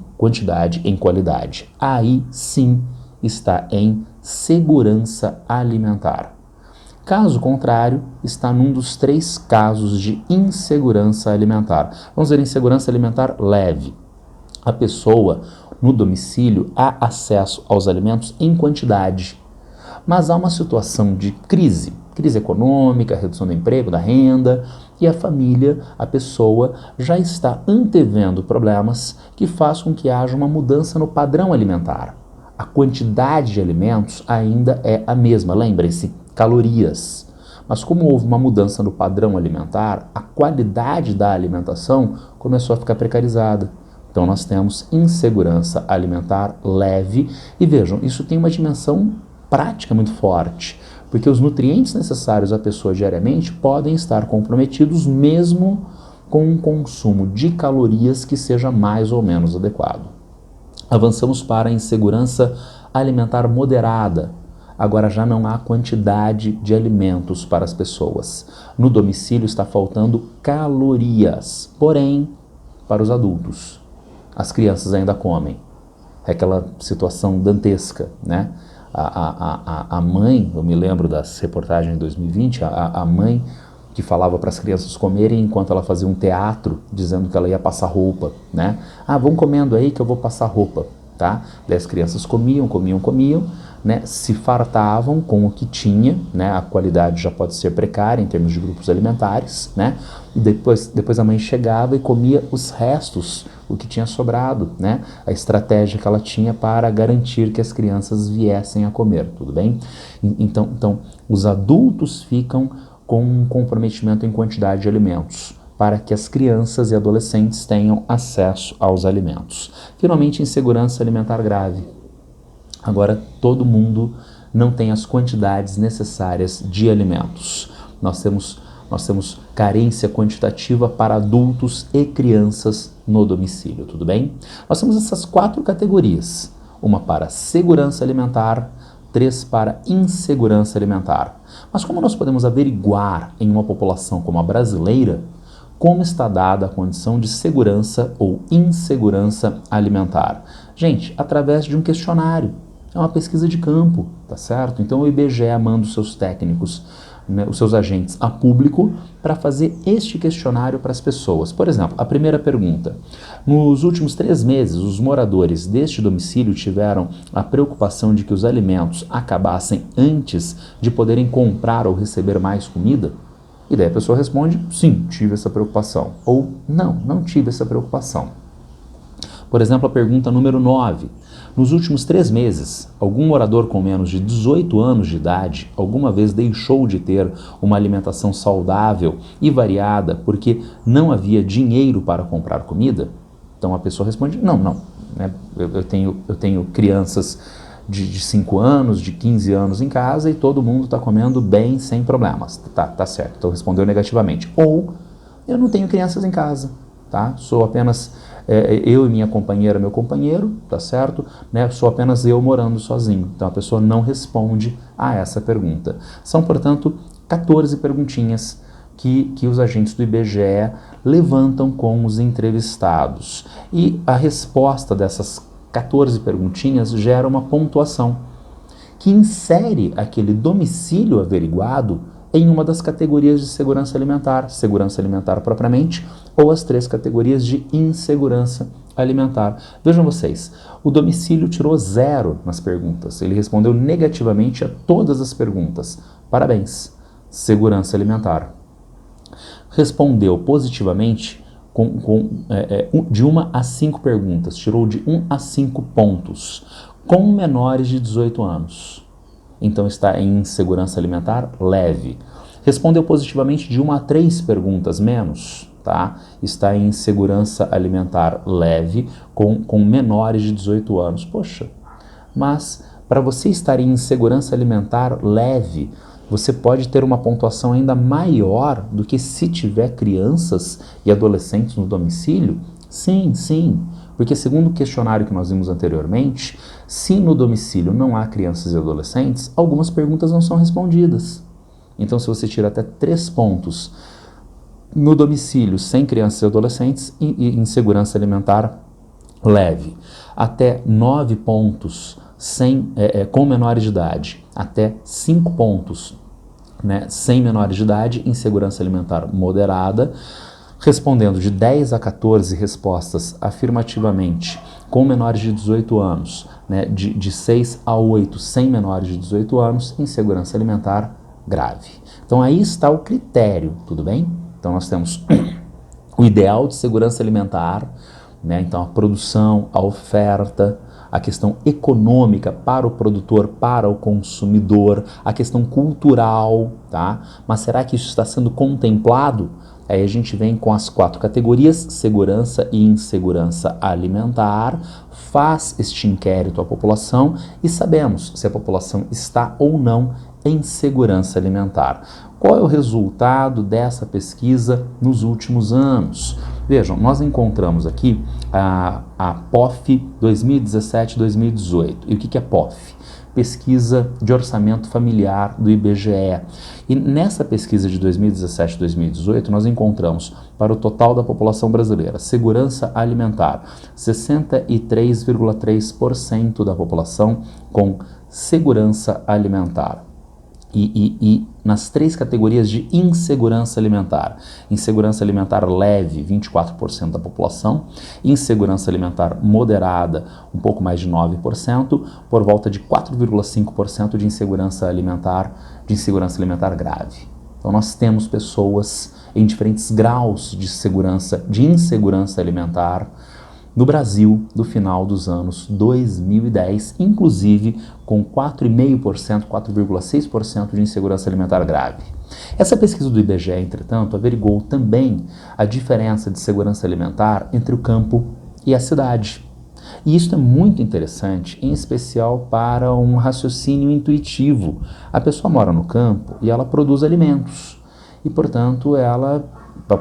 qualidade. Aí sim está em segurança alimentar. Caso contrário, está num dos 3 casos de insegurança alimentar. Vamos ver insegurança alimentar leve. A pessoa no domicílio há acesso aos alimentos em quantidade, mas há uma situação de crise econômica, redução do emprego, da renda, e a família, a pessoa, já está antevendo problemas que faz com que haja uma mudança no padrão alimentar. A quantidade de alimentos ainda é a mesma, lembrem-se, calorias. Mas como houve uma mudança no padrão alimentar, a qualidade da alimentação começou a ficar precarizada. Então nós temos insegurança alimentar leve, e vejam, isso tem uma dimensão prática muito forte, porque os nutrientes necessários à pessoa diariamente podem estar comprometidos mesmo com um consumo de calorias que seja mais ou menos adequado. Avançamos para a insegurança alimentar moderada. Agora já não há quantidade de alimentos para as pessoas. No domicílio está faltando calorias, porém, para os adultos. As crianças ainda comem. É aquela situação dantesca, né? A mãe, eu me lembro das reportagens de 2020, a mãe que falava para as crianças comerem enquanto ela fazia um teatro, dizendo que ela ia passar roupa, né? Ah, vão comendo aí que eu vou passar roupa, tá? Daí as crianças comiam, né? Se fartavam com o que tinha, né? A qualidade já pode ser precária em termos de grupos alimentares, né? E depois a mãe chegava e comia os restos, o que tinha sobrado, né? A estratégia que ela tinha para garantir que as crianças viessem a comer, tudo bem? Então os adultos ficam com um comprometimento em quantidade de alimentos, para que as crianças e adolescentes tenham acesso aos alimentos. Finalmente, insegurança alimentar grave. Agora, todo mundo não tem as quantidades necessárias de alimentos. Nós temos carência quantitativa para adultos e crianças no domicílio, tudo bem? Nós temos essas 4 categorias, uma para segurança alimentar, 3 para insegurança alimentar. Mas como nós podemos averiguar em uma população como a brasileira como está dada a condição de segurança ou insegurança alimentar? Gente, através de um questionário. É uma pesquisa de campo, tá certo? Então o IBGE manda os seus técnicos, né, os seus agentes a público para fazer este questionário para as pessoas. Por exemplo, a primeira pergunta: nos últimos 3 meses, os moradores deste domicílio tiveram a preocupação de que os alimentos acabassem antes de poderem comprar ou receber mais comida? E daí a pessoa responde: sim, tive essa preocupação. Ou não tive essa preocupação. Por exemplo, a pergunta número 9. Nos últimos 3 meses, algum morador com menos de 18 anos de idade alguma vez deixou de ter uma alimentação saudável e variada porque não havia dinheiro para comprar comida? Então a pessoa responde: não. Né? Eu tenho crianças de 5 anos, de 15 anos em casa e todo mundo está comendo bem, sem problemas. Tá certo, então respondeu negativamente. Ou eu não tenho crianças em casa, tá? Sou apenas eu e minha companheira, meu companheiro, tá certo? Né? Sou apenas eu morando sozinho. Então a pessoa não responde a essa pergunta. São, portanto, 14 perguntinhas que os agentes do IBGE levantam com os entrevistados. E a resposta dessas 14 perguntinhas gera uma pontuação que insere aquele domicílio averiguado em uma das categorias de segurança alimentar propriamente, ou as 3 categorias de insegurança alimentar. Vejam vocês, o domicílio tirou 0 nas perguntas, ele respondeu negativamente a todas as perguntas. Parabéns, segurança alimentar. Respondeu positivamente de 1 a 5 perguntas, tirou de 1 a 5 pontos, com menores de 18 anos. Então está em insegurança alimentar leve. Respondeu positivamente de 1 a 3 perguntas menos, tá? Está em insegurança alimentar leve com menores de 18 anos. Poxa, mas para você estar em insegurança alimentar leve, você pode ter uma pontuação ainda maior do que se tiver crianças e adolescentes no domicílio? Sim. Porque segundo o questionário que nós vimos anteriormente, se no domicílio não há crianças e adolescentes, algumas perguntas não são respondidas. Então, se você tira até 3 pontos no domicílio sem crianças e adolescentes, insegurança alimentar leve, até 9 pontos com menores de idade, até 5 pontos, né, sem menores de idade, insegurança alimentar moderada, respondendo de 10 a 14 respostas afirmativamente com menores de 18 anos, né, de 6 a 8 sem menores de 18 anos, insegurança alimentar grave. Então aí está o critério, tudo bem? Então nós temos o ideal de segurança alimentar, né, então a produção, a oferta, a questão econômica para o produtor, para o consumidor, a questão cultural, tá? Mas será que isso está sendo contemplado? Aí a gente vem com as 4 categorias, segurança e insegurança alimentar, faz este inquérito à população e sabemos se a população está ou não em segurança alimentar. Qual é o resultado dessa pesquisa nos últimos anos? Vejam, nós encontramos aqui a POF 2017-2018. E o que é POF? Pesquisa de orçamento familiar do IBGE. E nessa pesquisa de 2017-2018 nós encontramos para o total da população brasileira. Segurança alimentar, 63,3% da população com segurança alimentar. E nas 3 categorias de insegurança alimentar. Insegurança alimentar leve, 24% da população. Insegurança alimentar moderada, um pouco mais de 9%, por volta de 4,5% de insegurança alimentar grave. Então nós temos pessoas em diferentes graus de insegurança alimentar no Brasil do final dos anos 2010, inclusive com 4,5%, 4,6% de insegurança alimentar grave. Essa pesquisa do IBGE, entretanto, averigou também a diferença de segurança alimentar entre o campo e a cidade. E isso é muito interessante, em especial para um raciocínio intuitivo. A pessoa mora no campo e ela produz alimentos, e, portanto, ela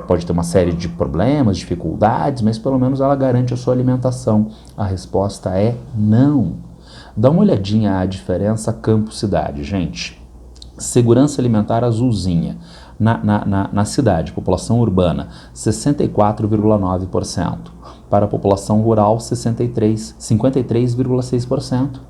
pode ter uma série de problemas, dificuldades, mas pelo menos ela garante a sua alimentação. A resposta é não. Dá uma olhadinha à diferença campo-cidade, gente. Segurança alimentar azulzinha. Na cidade, população urbana, 64,9%. Para a população rural, 53,6%.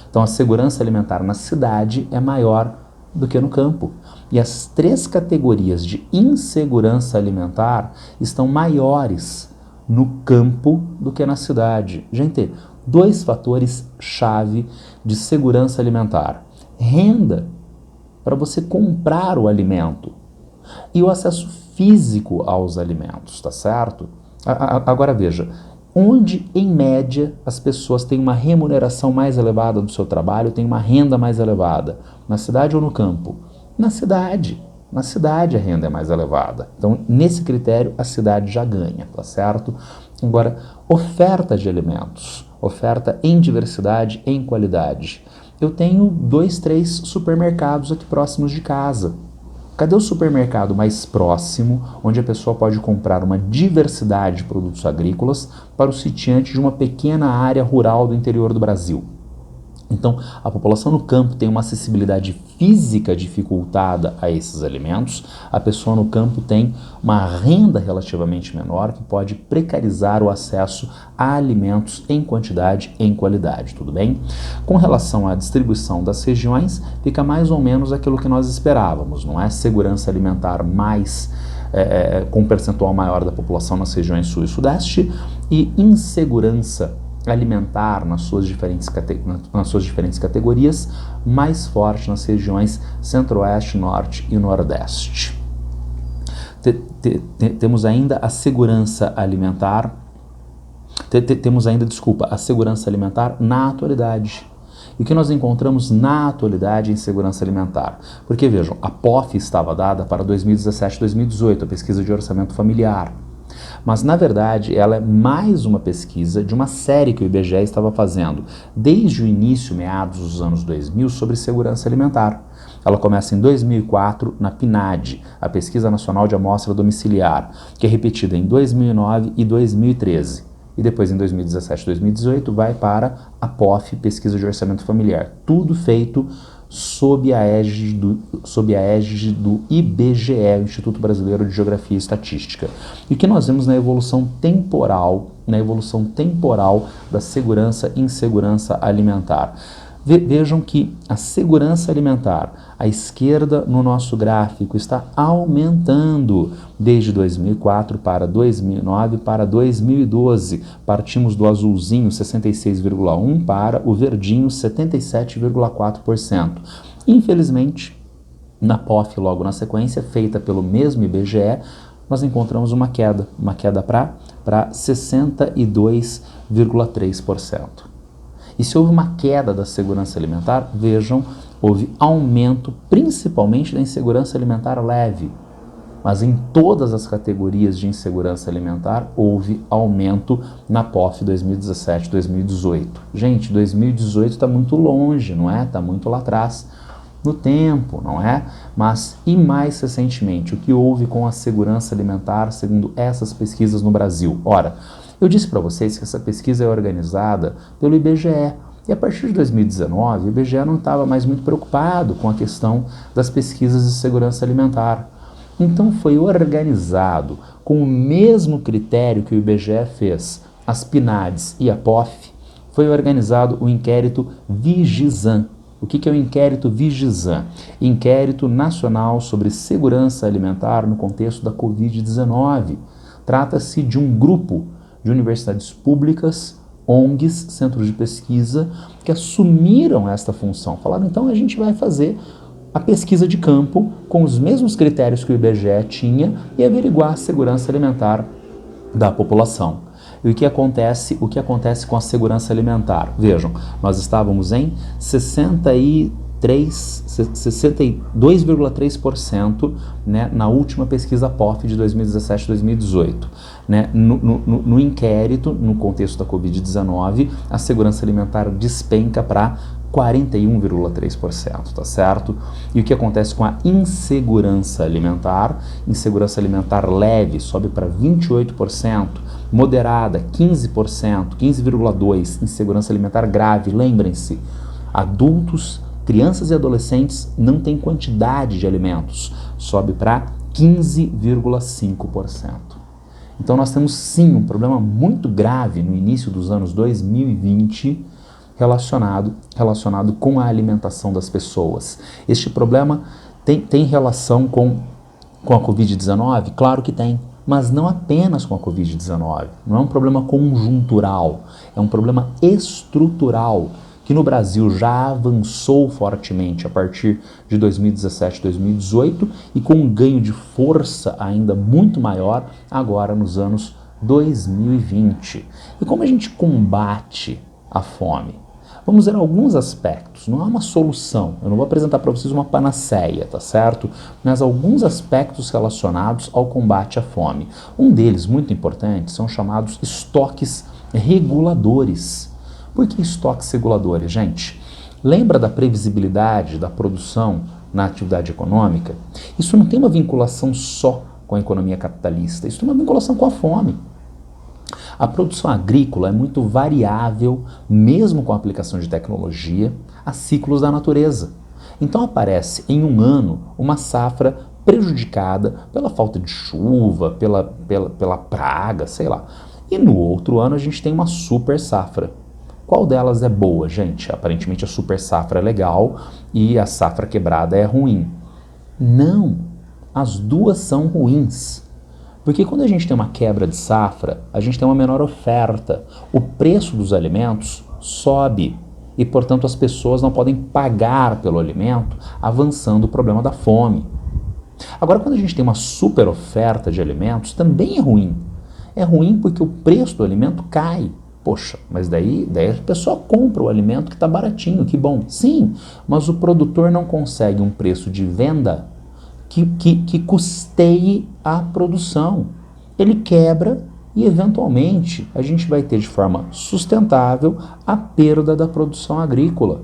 Então a segurança alimentar na cidade é maior do que no campo. E as 3 categorias de insegurança alimentar estão maiores no campo do que na cidade. Gente, 2 fatores-chave de segurança alimentar: renda, para você comprar o alimento, e o acesso físico aos alimentos, tá certo? Agora veja, onde em média as pessoas têm uma remuneração mais elevada do seu trabalho, têm uma renda mais elevada? Na cidade ou no campo? Na cidade. Na cidade a renda é mais elevada. Então, nesse critério, a cidade já ganha, tá certo? Agora, oferta de alimentos, oferta em diversidade, em qualidade. Eu tenho 2, 3 supermercados aqui próximos de casa. Cadê o supermercado mais próximo, onde a pessoa pode comprar uma diversidade de produtos agrícolas para o sitiante de uma pequena área rural do interior do Brasil? Então, a população no campo tem uma acessibilidade física dificultada a esses alimentos. A pessoa no campo tem uma renda relativamente menor, que pode precarizar o acesso a alimentos em quantidade e em qualidade, tudo bem? Com relação à distribuição das regiões, fica mais ou menos aquilo que nós esperávamos, não é? Segurança alimentar com um percentual maior da população nas regiões sul e sudeste, e insegurança alimentar nas suas diferentes categorias, mais forte nas regiões centro-oeste, norte e nordeste. Temos ainda a segurança alimentar, a segurança alimentar na atualidade. E o que nós encontramos na atualidade em segurança alimentar? Porque, vejam, a POF estava dada para 2017 e 2018, a pesquisa de orçamento familiar. Mas, na verdade, ela é mais uma pesquisa de uma série que o IBGE estava fazendo desde o início, meados dos anos 2000, sobre segurança alimentar. Ela começa em 2004 na PNAD, a Pesquisa Nacional de Amostra Domiciliar, que é repetida em 2009 e 2013. E depois, em 2017 e 2018, vai para a POF, Pesquisa de Orçamento Familiar. Tudo feito sob a égide do IBGE, o Instituto Brasileiro de Geografia e Estatística. E o que nós vemos na evolução temporal da segurança e insegurança alimentar? Vejam que a segurança alimentar, à esquerda no nosso gráfico, está aumentando desde 2004 para 2009 para 2012. Partimos do azulzinho 66,1% para o verdinho 77,4%. Infelizmente, na POF logo na sequência, feita pelo mesmo IBGE, nós encontramos uma queda para 62,3%. E se houve uma queda da segurança alimentar, vejam, houve aumento principalmente da insegurança alimentar leve. Mas em todas as categorias de insegurança alimentar, houve aumento na POF 2017 e 2018. Gente, 2018 está muito longe, não é? Está muito lá atrás no tempo, não é? Mas, e mais recentemente, o que houve com a segurança alimentar, segundo essas pesquisas no Brasil? Ora, eu disse para vocês que essa pesquisa é organizada pelo IBGE, e a partir de 2019 o IBGE não estava mais muito preocupado com a questão das pesquisas de segurança alimentar. Então foi organizado com o mesmo critério que o IBGE fez, as PNADs e a POF, foi organizado o inquérito Vigisan. O que é o inquérito Vigisan? Inquérito Nacional sobre Segurança Alimentar no contexto da Covid-19. Trata-se de um grupo de universidades públicas, ONGs, centros de pesquisa, que assumiram esta função. Falaram, então a gente vai fazer a pesquisa de campo com os mesmos critérios que o IBGE tinha e averiguar a segurança alimentar da população. E o que acontece com a segurança alimentar? Vejam, nós estávamos em 62,3%, né, na última pesquisa POF de 2017-2018. Né? No inquérito, no contexto da Covid-19, a segurança alimentar despenca para 41,3%, tá certo? E o que acontece com a insegurança alimentar? Insegurança alimentar leve sobe para 28%, moderada 15%, 15,2%, insegurança alimentar grave, lembrem-se, adultos, crianças e adolescentes não têm quantidade de alimentos, sobe para 15,5%. Então nós temos sim um problema muito grave no início dos anos 2020 relacionado com a alimentação das pessoas. Este problema tem relação com a Covid-19? Claro que tem, mas não apenas com a Covid-19. Não é um problema conjuntural, é um problema estrutural, que no Brasil já avançou fortemente a partir de 2017, 2018 e com um ganho de força ainda muito maior agora nos anos 2020. E como a gente combate a fome? Vamos ver alguns aspectos, não é uma solução, eu não vou apresentar para vocês uma panaceia, tá certo? Mas alguns aspectos relacionados ao combate à fome. Um deles, muito importante, são chamados estoques reguladores. Por que estoques reguladores, gente? Lembra da previsibilidade da produção na atividade econômica? Isso não tem uma vinculação só com a economia capitalista, isso tem uma vinculação com a fome. A produção agrícola é muito variável, mesmo com a aplicação de tecnologia, a ciclos da natureza. Então aparece em um ano uma safra prejudicada pela falta de chuva, pela praga, sei lá. E no outro ano a gente tem uma super safra. Qual delas é boa, gente? Aparentemente a super safra é legal e a safra quebrada é ruim. Não, as duas são ruins. Porque quando a gente tem uma quebra de safra, a gente tem uma menor oferta. O preço dos alimentos sobe e, portanto, as pessoas não podem pagar pelo alimento, avançando o problema da fome. Agora, quando a gente tem uma super oferta de alimentos, também é ruim. É ruim porque o preço do alimento cai. Poxa, mas daí a pessoa compra o alimento que está baratinho, que bom. Sim, mas o produtor não consegue um preço de venda que custeie a produção. Ele quebra e, eventualmente, a gente vai ter de forma sustentável a perda da produção agrícola.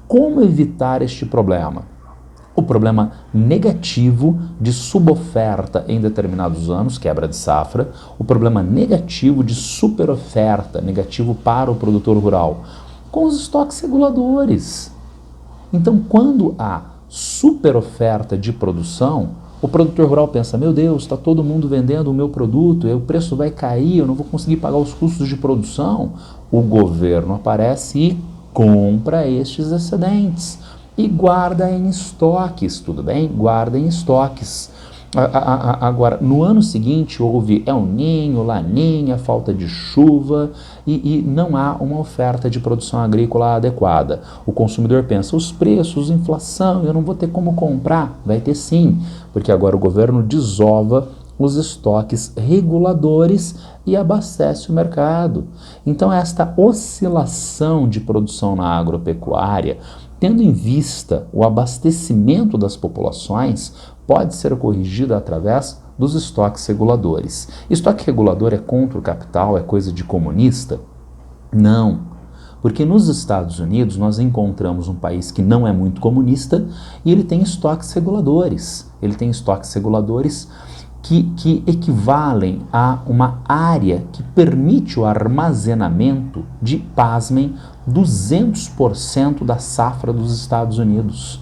Como evitar este problema? O problema negativo de suboferta em determinados anos, quebra de safra, o problema negativo de superoferta, negativo para o produtor rural, com os estoques reguladores. Então, quando há superoferta de produção, o produtor rural pensa, meu Deus, está todo mundo vendendo o meu produto, o preço vai cair, eu não vou conseguir pagar os custos de produção. O governo aparece e compra estes excedentes e guarda em estoques, tudo bem? Guarda em estoques. Agora, no ano seguinte houve El Niño, Laninha, falta de chuva e não há uma oferta de produção agrícola adequada. O consumidor pensa, os preços, inflação, eu não vou ter como comprar. Vai ter sim, porque agora o governo desova os estoques reguladores e abastece o mercado. Então esta oscilação de produção na agropecuária, tendo em vista o abastecimento das populações, pode ser corrigida através dos estoques reguladores. Estoque regulador é contra o capital, é coisa de comunista? Não, porque nos Estados Unidos nós encontramos um país que não é muito comunista e ele tem estoques reguladores. Ele tem estoques reguladores que equivalem a uma área que permite o armazenamento de, pasmem, 200% da safra dos Estados Unidos.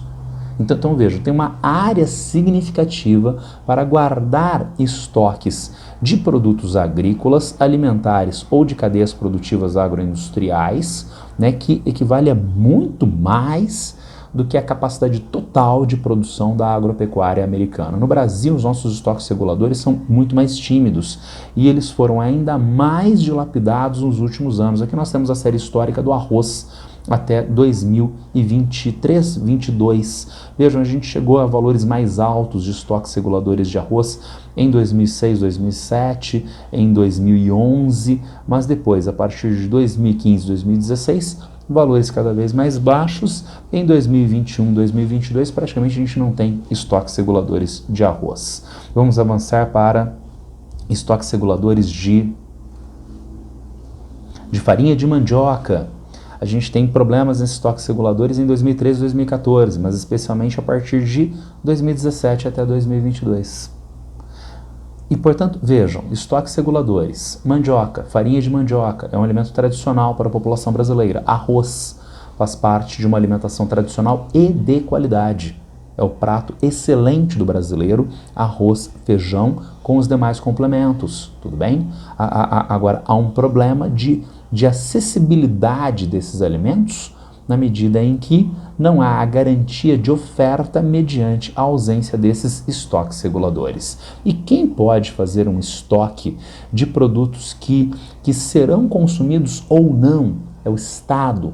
Então veja, tem uma área significativa para guardar estoques de produtos agrícolas, alimentares ou de cadeias produtivas agroindustriais, né, que equivale a muito mais do que a capacidade total de produção da agropecuária americana. No Brasil, os nossos estoques reguladores são muito mais tímidos e eles foram ainda mais dilapidados nos últimos anos. Aqui nós temos a série histórica do arroz até 2023, 2022. Vejam, a gente chegou a valores mais altos de estoques reguladores de arroz em 2006, 2007, em 2011, mas depois, a partir de 2015, 2016, valores cada vez mais baixos. Em 2021, 2022, praticamente a gente não tem estoques reguladores de arroz. Vamos avançar para estoques reguladores de farinha de mandioca. A gente tem problemas nesses estoques reguladores em 2013 e 2014, mas especialmente a partir de 2017 até 2022. E, portanto, vejam, estoques reguladores, mandioca, farinha de mandioca é um alimento tradicional para a população brasileira. Arroz faz parte de uma alimentação tradicional e de qualidade. É o prato excelente do brasileiro, arroz, feijão, com os demais complementos, tudo bem? Agora, há um problema de acessibilidade desses alimentos na medida em que não há a garantia de oferta mediante a ausência desses estoques reguladores. E quem pode fazer um estoque de produtos que serão consumidos ou não? É o Estado.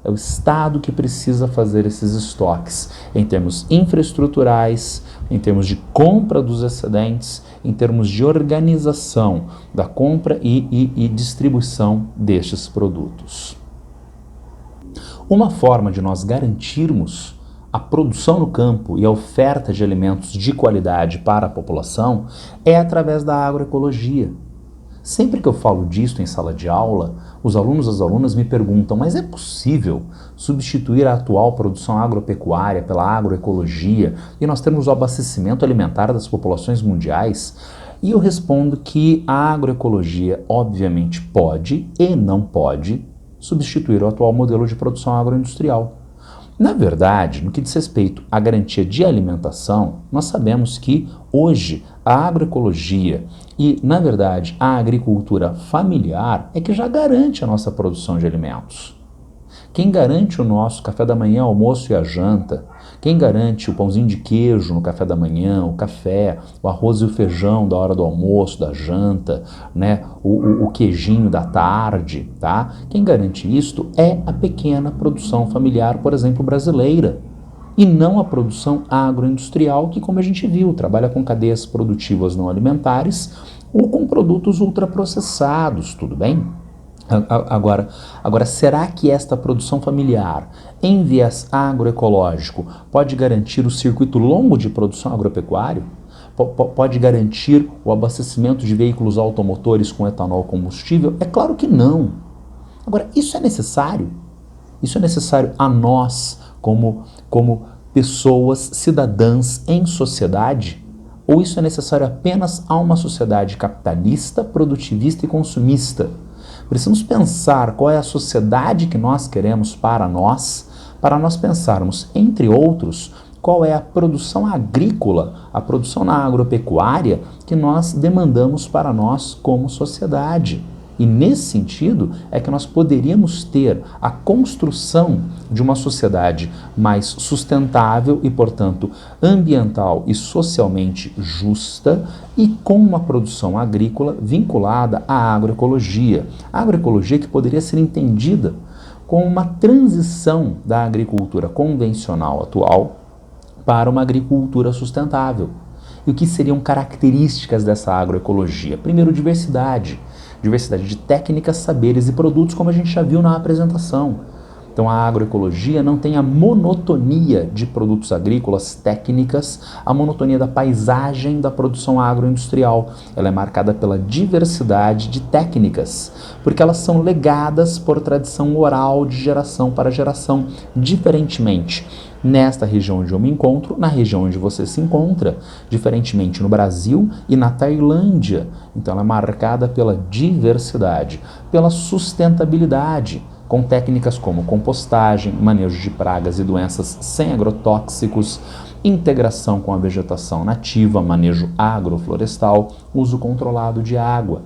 É o Estado que precisa fazer esses estoques em termos infraestruturais, em termos de compra dos excedentes, em termos de organização da compra e distribuição destes produtos. Uma forma de nós garantirmos a produção no campo e a oferta de alimentos de qualidade para a população é através da agroecologia. Sempre que eu falo disso em sala de aula, os alunos e as alunas me perguntam, mas é possível substituir a atual produção agropecuária pela agroecologia e nós termos o abastecimento alimentar das populações mundiais? E eu respondo que a agroecologia obviamente pode e não pode substituir o atual modelo de produção agroindustrial. Na verdade, no que diz respeito à garantia de alimentação, nós sabemos que hoje a agroecologia e, na verdade, a agricultura familiar é que já garante a nossa produção de alimentos. Quem garante o nosso café da manhã, almoço e a janta, quem garante o pãozinho de queijo no café da manhã, o café, o arroz e o feijão da hora do almoço, da janta, né, o queijinho da tarde, tá? Quem garante isto é a pequena produção familiar, por exemplo, brasileira, e não a produção agroindustrial que, como a gente viu, trabalha com cadeias produtivas não alimentares ou com produtos ultraprocessados, tudo bem? Agora, será que esta produção familiar, em viés agroecológico, pode garantir o circuito longo de produção agropecuária? Pode garantir o abastecimento de veículos automotores com etanol combustível? É claro que não. Agora, isso é necessário? Isso é necessário a nós, como pessoas cidadãs em sociedade? Ou isso é necessário apenas a uma sociedade capitalista, produtivista e consumista? Precisamos pensar qual é a sociedade que nós queremos para nós pensarmos, entre outros, qual é a produção agrícola, a produção na agropecuária que nós demandamos para nós como sociedade. E nesse sentido é que nós poderíamos ter a construção de uma sociedade mais sustentável e, portanto, ambiental e socialmente justa e com uma produção agrícola vinculada à agroecologia. A agroecologia que poderia ser entendida como uma transição da agricultura convencional atual para uma agricultura sustentável. E o que seriam características dessa agroecologia? Primeiro, diversidade. Diversidade de técnicas, saberes e produtos, como a gente já viu na apresentação. Então, a agroecologia não tem a monotonia de produtos agrícolas, técnicas, a monotonia da paisagem da produção agroindustrial. Ela é marcada pela diversidade de técnicas, porque elas são legadas por tradição oral de geração para geração, diferentemente nesta região onde eu me encontro, na região onde você se encontra, diferentemente no Brasil e na Tailândia. Então ela é marcada pela diversidade, pela sustentabilidade. com técnicas como compostagem, manejo de pragas e doenças sem agrotóxicos, integração com a vegetação nativa, manejo agroflorestal, uso controlado de água.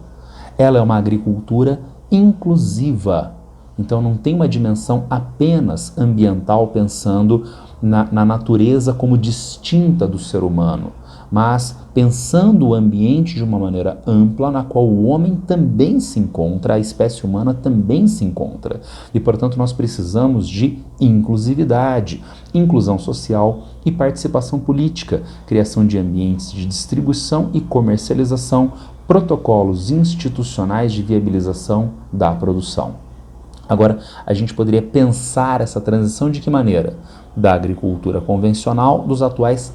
Ela é uma agricultura inclusiva, então não tem uma dimensão apenas ambiental pensando na natureza como distinta do ser humano, mas pensando o ambiente de uma maneira ampla, na qual o homem também se encontra, a espécie humana também se encontra. E, portanto, nós precisamos de inclusividade, inclusão social e participação política, criação de ambientes de distribuição e comercialização, protocolos institucionais de viabilização da produção. Agora, a gente poderia pensar essa transição de que maneira? Da agricultura convencional, dos atuais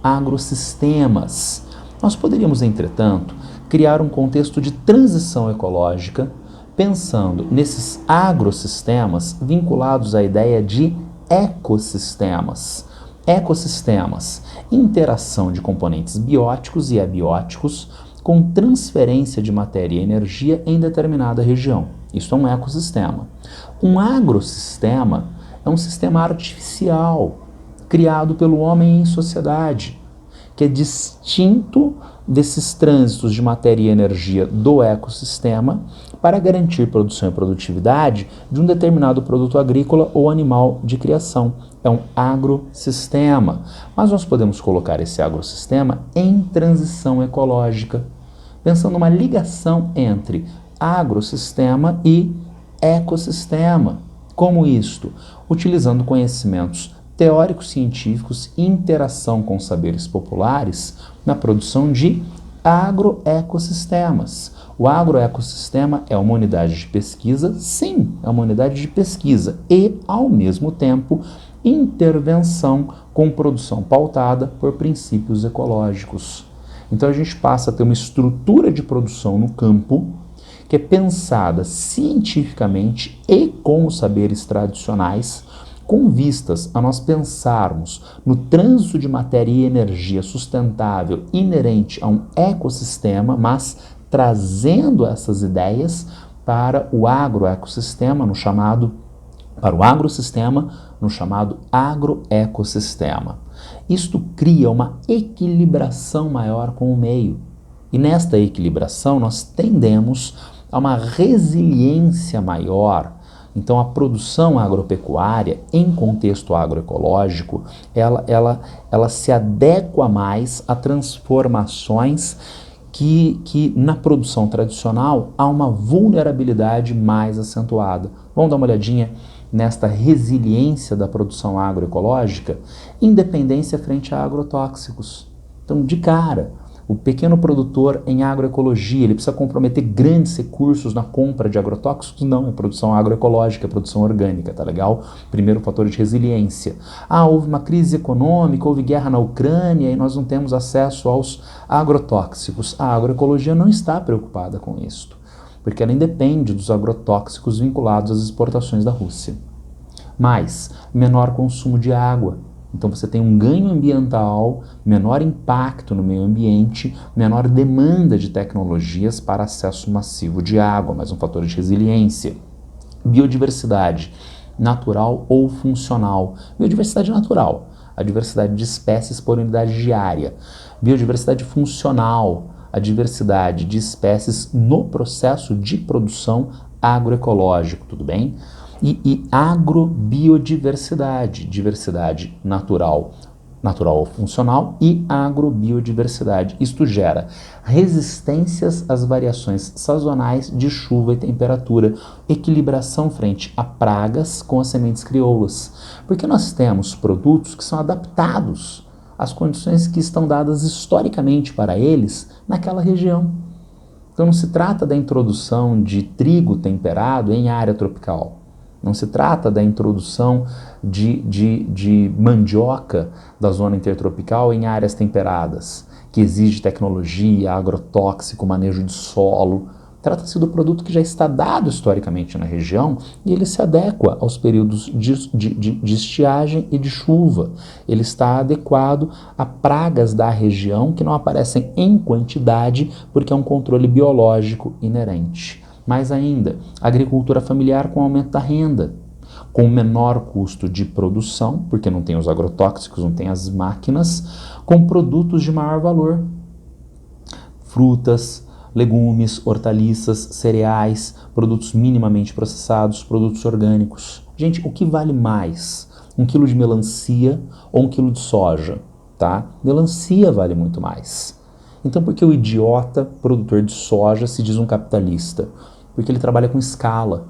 agrosistemas. Nós poderíamos, entretanto, criar um contexto de transição ecológica, pensando nesses agrosistemas vinculados à ideia de ecossistemas. Ecossistemas, interação de componentes bióticos e abióticos com transferência de matéria e energia em determinada região. Isso é um ecossistema. Um agrosistema é um sistema artificial, criado pelo homem em sociedade, que é distinto desses trânsitos de matéria e energia do ecossistema para garantir produção e produtividade de um determinado produto agrícola ou animal de criação. É um agrosistema. Mas nós podemos colocar esse agrosistema em transição ecológica, pensando numa ligação entre agrosistema e ecossistema. Como isto? Utilizando conhecimentos teóricos científicos e interação com saberes populares na produção de agroecossistemas. O agroecossistema é uma unidade de pesquisa, sim, é uma unidade de pesquisa e, ao mesmo tempo, intervenção com produção pautada por princípios ecológicos. Então a gente passa a ter uma estrutura de produção no campo que é pensada cientificamente e com os saberes tradicionais, com vistas a nós pensarmos no trânsito de matéria e energia sustentável inerente a um ecossistema, mas trazendo essas ideias para o agroecossistema, para o agrosistema, no chamado agroecossistema. Isto cria uma equilibração maior com o meio. E nesta equilibração nós tendemos a uma resiliência maior. Então a produção agropecuária em contexto agroecológico, ela se adequa mais a transformações que na produção tradicional há uma vulnerabilidade mais acentuada. Vamos dar uma olhadinha nesta resiliência da produção agroecológica? Independência frente a agrotóxicos. Então, de cara, o pequeno produtor em agroecologia, ele precisa comprometer grandes recursos na compra de agrotóxicos? Não, é produção agroecológica, é produção orgânica, tá legal? Primeiro fator de resiliência. Houve uma crise econômica, houve guerra na Ucrânia e nós não temos acesso aos agrotóxicos. A agroecologia não está preocupada com isso, porque ela independe dos agrotóxicos vinculados às exportações da Rússia. Mais, menor consumo de água. Então você tem um ganho ambiental, menor impacto no meio ambiente, menor demanda de tecnologias para acesso massivo de água, mais um fator de resiliência. Biodiversidade, natural ou funcional. Biodiversidade natural, a diversidade de espécies por unidade de área. Biodiversidade funcional, a diversidade de espécies no processo de produção agroecológico, tudo bem? E agrobiodiversidade, diversidade natural ou funcional e agrobiodiversidade. Isto gera resistências às variações sazonais de chuva e temperatura, equilibração frente a pragas com as sementes crioulas, porque nós temos produtos que são adaptados às condições que estão dadas historicamente para eles naquela região. Então não se trata da introdução de trigo temperado em área tropical. Não se trata da introdução de mandioca da zona intertropical em áreas temperadas, que exige tecnologia, agrotóxico, manejo de solo. Trata-se do produto que já está dado historicamente na região e ele se adequa aos períodos de estiagem e de chuva. Ele está adequado a pragas da região que não aparecem em quantidade porque é um controle biológico inerente. Mais ainda, agricultura familiar com aumento da renda, com menor custo de produção, porque não tem os agrotóxicos, não tem as máquinas, com produtos de maior valor. Frutas, legumes, hortaliças, cereais, produtos minimamente processados, produtos orgânicos. Gente, o que vale mais? 1 quilo de melancia ou 1 quilo de soja? Tá? Melancia vale muito mais. Então por que o idiota produtor de soja se diz um capitalista? Porque ele trabalha com escala.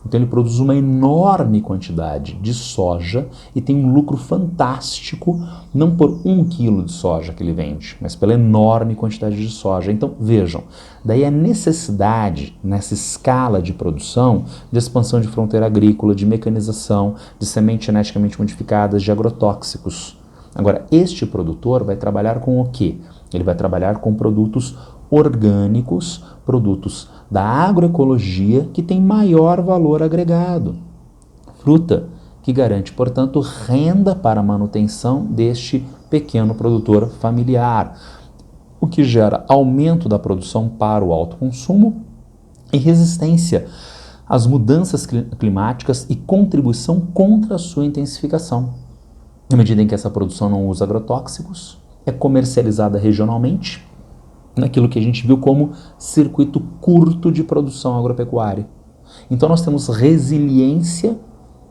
Então ele produz uma enorme quantidade de soja e tem um lucro fantástico, não por 1 quilo de soja que ele vende, mas pela enorme quantidade de soja. Então vejam, daí a necessidade nessa escala de produção de expansão de fronteira agrícola, de mecanização, de sementes geneticamente modificadas, de agrotóxicos. Agora, este produtor vai trabalhar com o quê? Ele vai trabalhar com produtos orgânicos, produtos da agroecologia que tem maior valor agregado. Fruta, que garante, portanto, renda para a manutenção deste pequeno produtor familiar, o que gera aumento da produção para o alto consumo e resistência às mudanças climáticas e contribuição contra a sua intensificação. Na medida em que essa produção não usa agrotóxicos, é comercializada regionalmente, naquilo que a gente viu como circuito curto de produção agropecuária. Então nós temos resiliência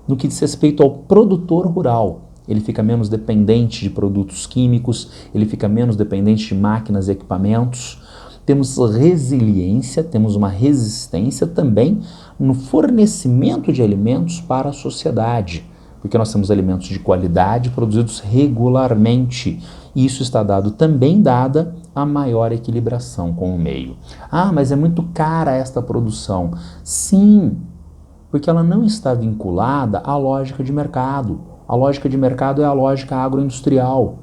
no que diz respeito ao produtor rural. Ele fica menos dependente de produtos químicos, ele fica menos dependente de máquinas e equipamentos. Temos resiliência, temos uma resistência também no fornecimento de alimentos para a sociedade, porque nós temos alimentos de qualidade produzidos regularmente. E isso está dado também dada a maior equilibração com o meio. Ah, mas é muito cara esta produção. Sim, porque ela não está vinculada à lógica de mercado. A lógica de mercado é a lógica agroindustrial,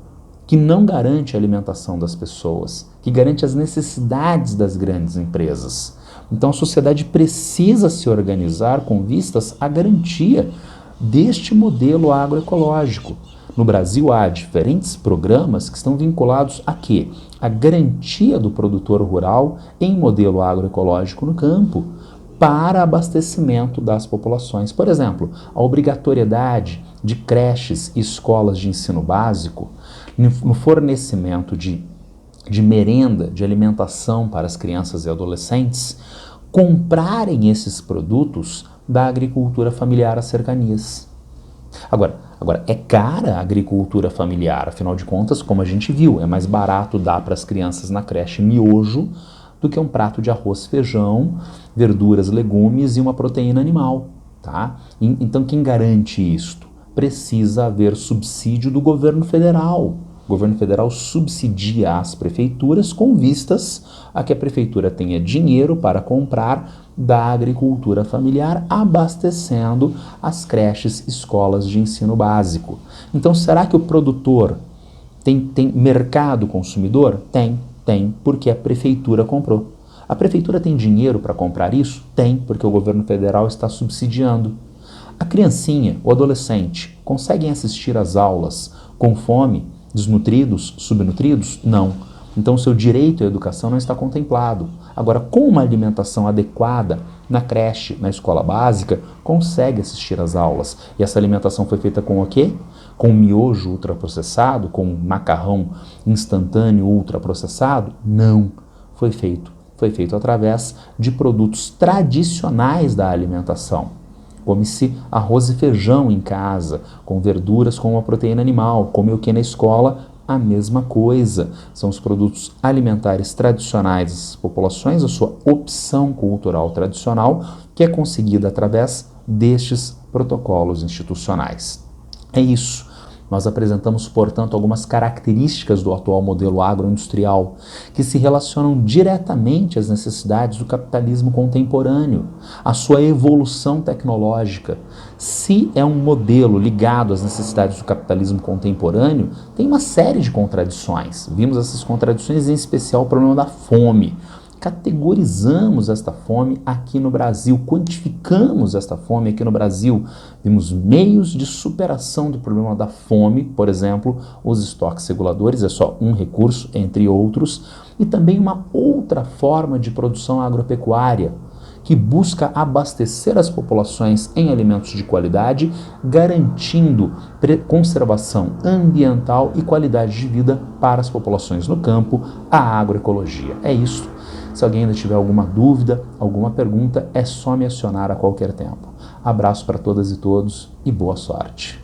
que não garante a alimentação das pessoas, que garante as necessidades das grandes empresas. Então a sociedade precisa se organizar com vistas à garantia deste modelo agroecológico. No Brasil há diferentes programas que estão vinculados a quê? A garantia do produtor rural em modelo agroecológico no campo para abastecimento das populações. Por exemplo, a obrigatoriedade de creches e escolas de ensino básico no fornecimento de merenda, de alimentação para as crianças e adolescentes, comprarem esses produtos da agricultura familiar às cercanias. Agora, é cara a agricultura familiar, afinal de contas, como a gente viu, é mais barato dar para as crianças na creche miojo do que um prato de arroz, feijão, verduras, legumes e uma proteína animal, tá? Então quem garante isto? Precisa haver subsídio do governo federal. O governo federal subsidia as prefeituras com vistas a que a prefeitura tenha dinheiro para comprar da agricultura familiar, abastecendo as creches, escolas de ensino básico. Então, será que o produtor tem mercado consumidor? Tem, porque a prefeitura comprou. A prefeitura tem dinheiro para comprar isso? Tem, porque o governo federal está subsidiando. A criancinha, o adolescente, conseguem assistir às aulas com fome, desnutridos, subnutridos? Não. Então, o seu direito à educação não está contemplado. Agora, com uma alimentação adequada na creche, na escola básica, consegue assistir às aulas. E essa alimentação foi feita com o quê? Com miojo ultraprocessado? Com macarrão instantâneo ultraprocessado? Não. Foi feito através de produtos tradicionais da alimentação. Come-se arroz e feijão em casa, com verduras, com uma proteína animal. Come o que na escola? A mesma coisa. São os produtos alimentares tradicionais das populações, a sua opção cultural tradicional, que é conseguida através destes protocolos institucionais. É isso. Nós apresentamos, portanto, algumas características do atual modelo agroindustrial que se relacionam diretamente às necessidades do capitalismo contemporâneo, à sua evolução tecnológica. Se é um modelo ligado às necessidades do capitalismo contemporâneo, tem uma série de contradições. Vimos essas contradições, em especial o problema da fome. Categorizamos esta fome aqui no Brasil, quantificamos esta fome aqui no Brasil. Vimos meios de superação do problema da fome, por exemplo, os estoques reguladores, é só um recurso, entre outros, e também uma outra forma de produção agropecuária, que busca abastecer as populações em alimentos de qualidade, garantindo conservação ambiental e qualidade de vida para as populações no campo, a agroecologia. É isso. Se alguém ainda tiver alguma dúvida, alguma pergunta, é só me acionar a qualquer tempo. Abraço para todas e todos e boa sorte.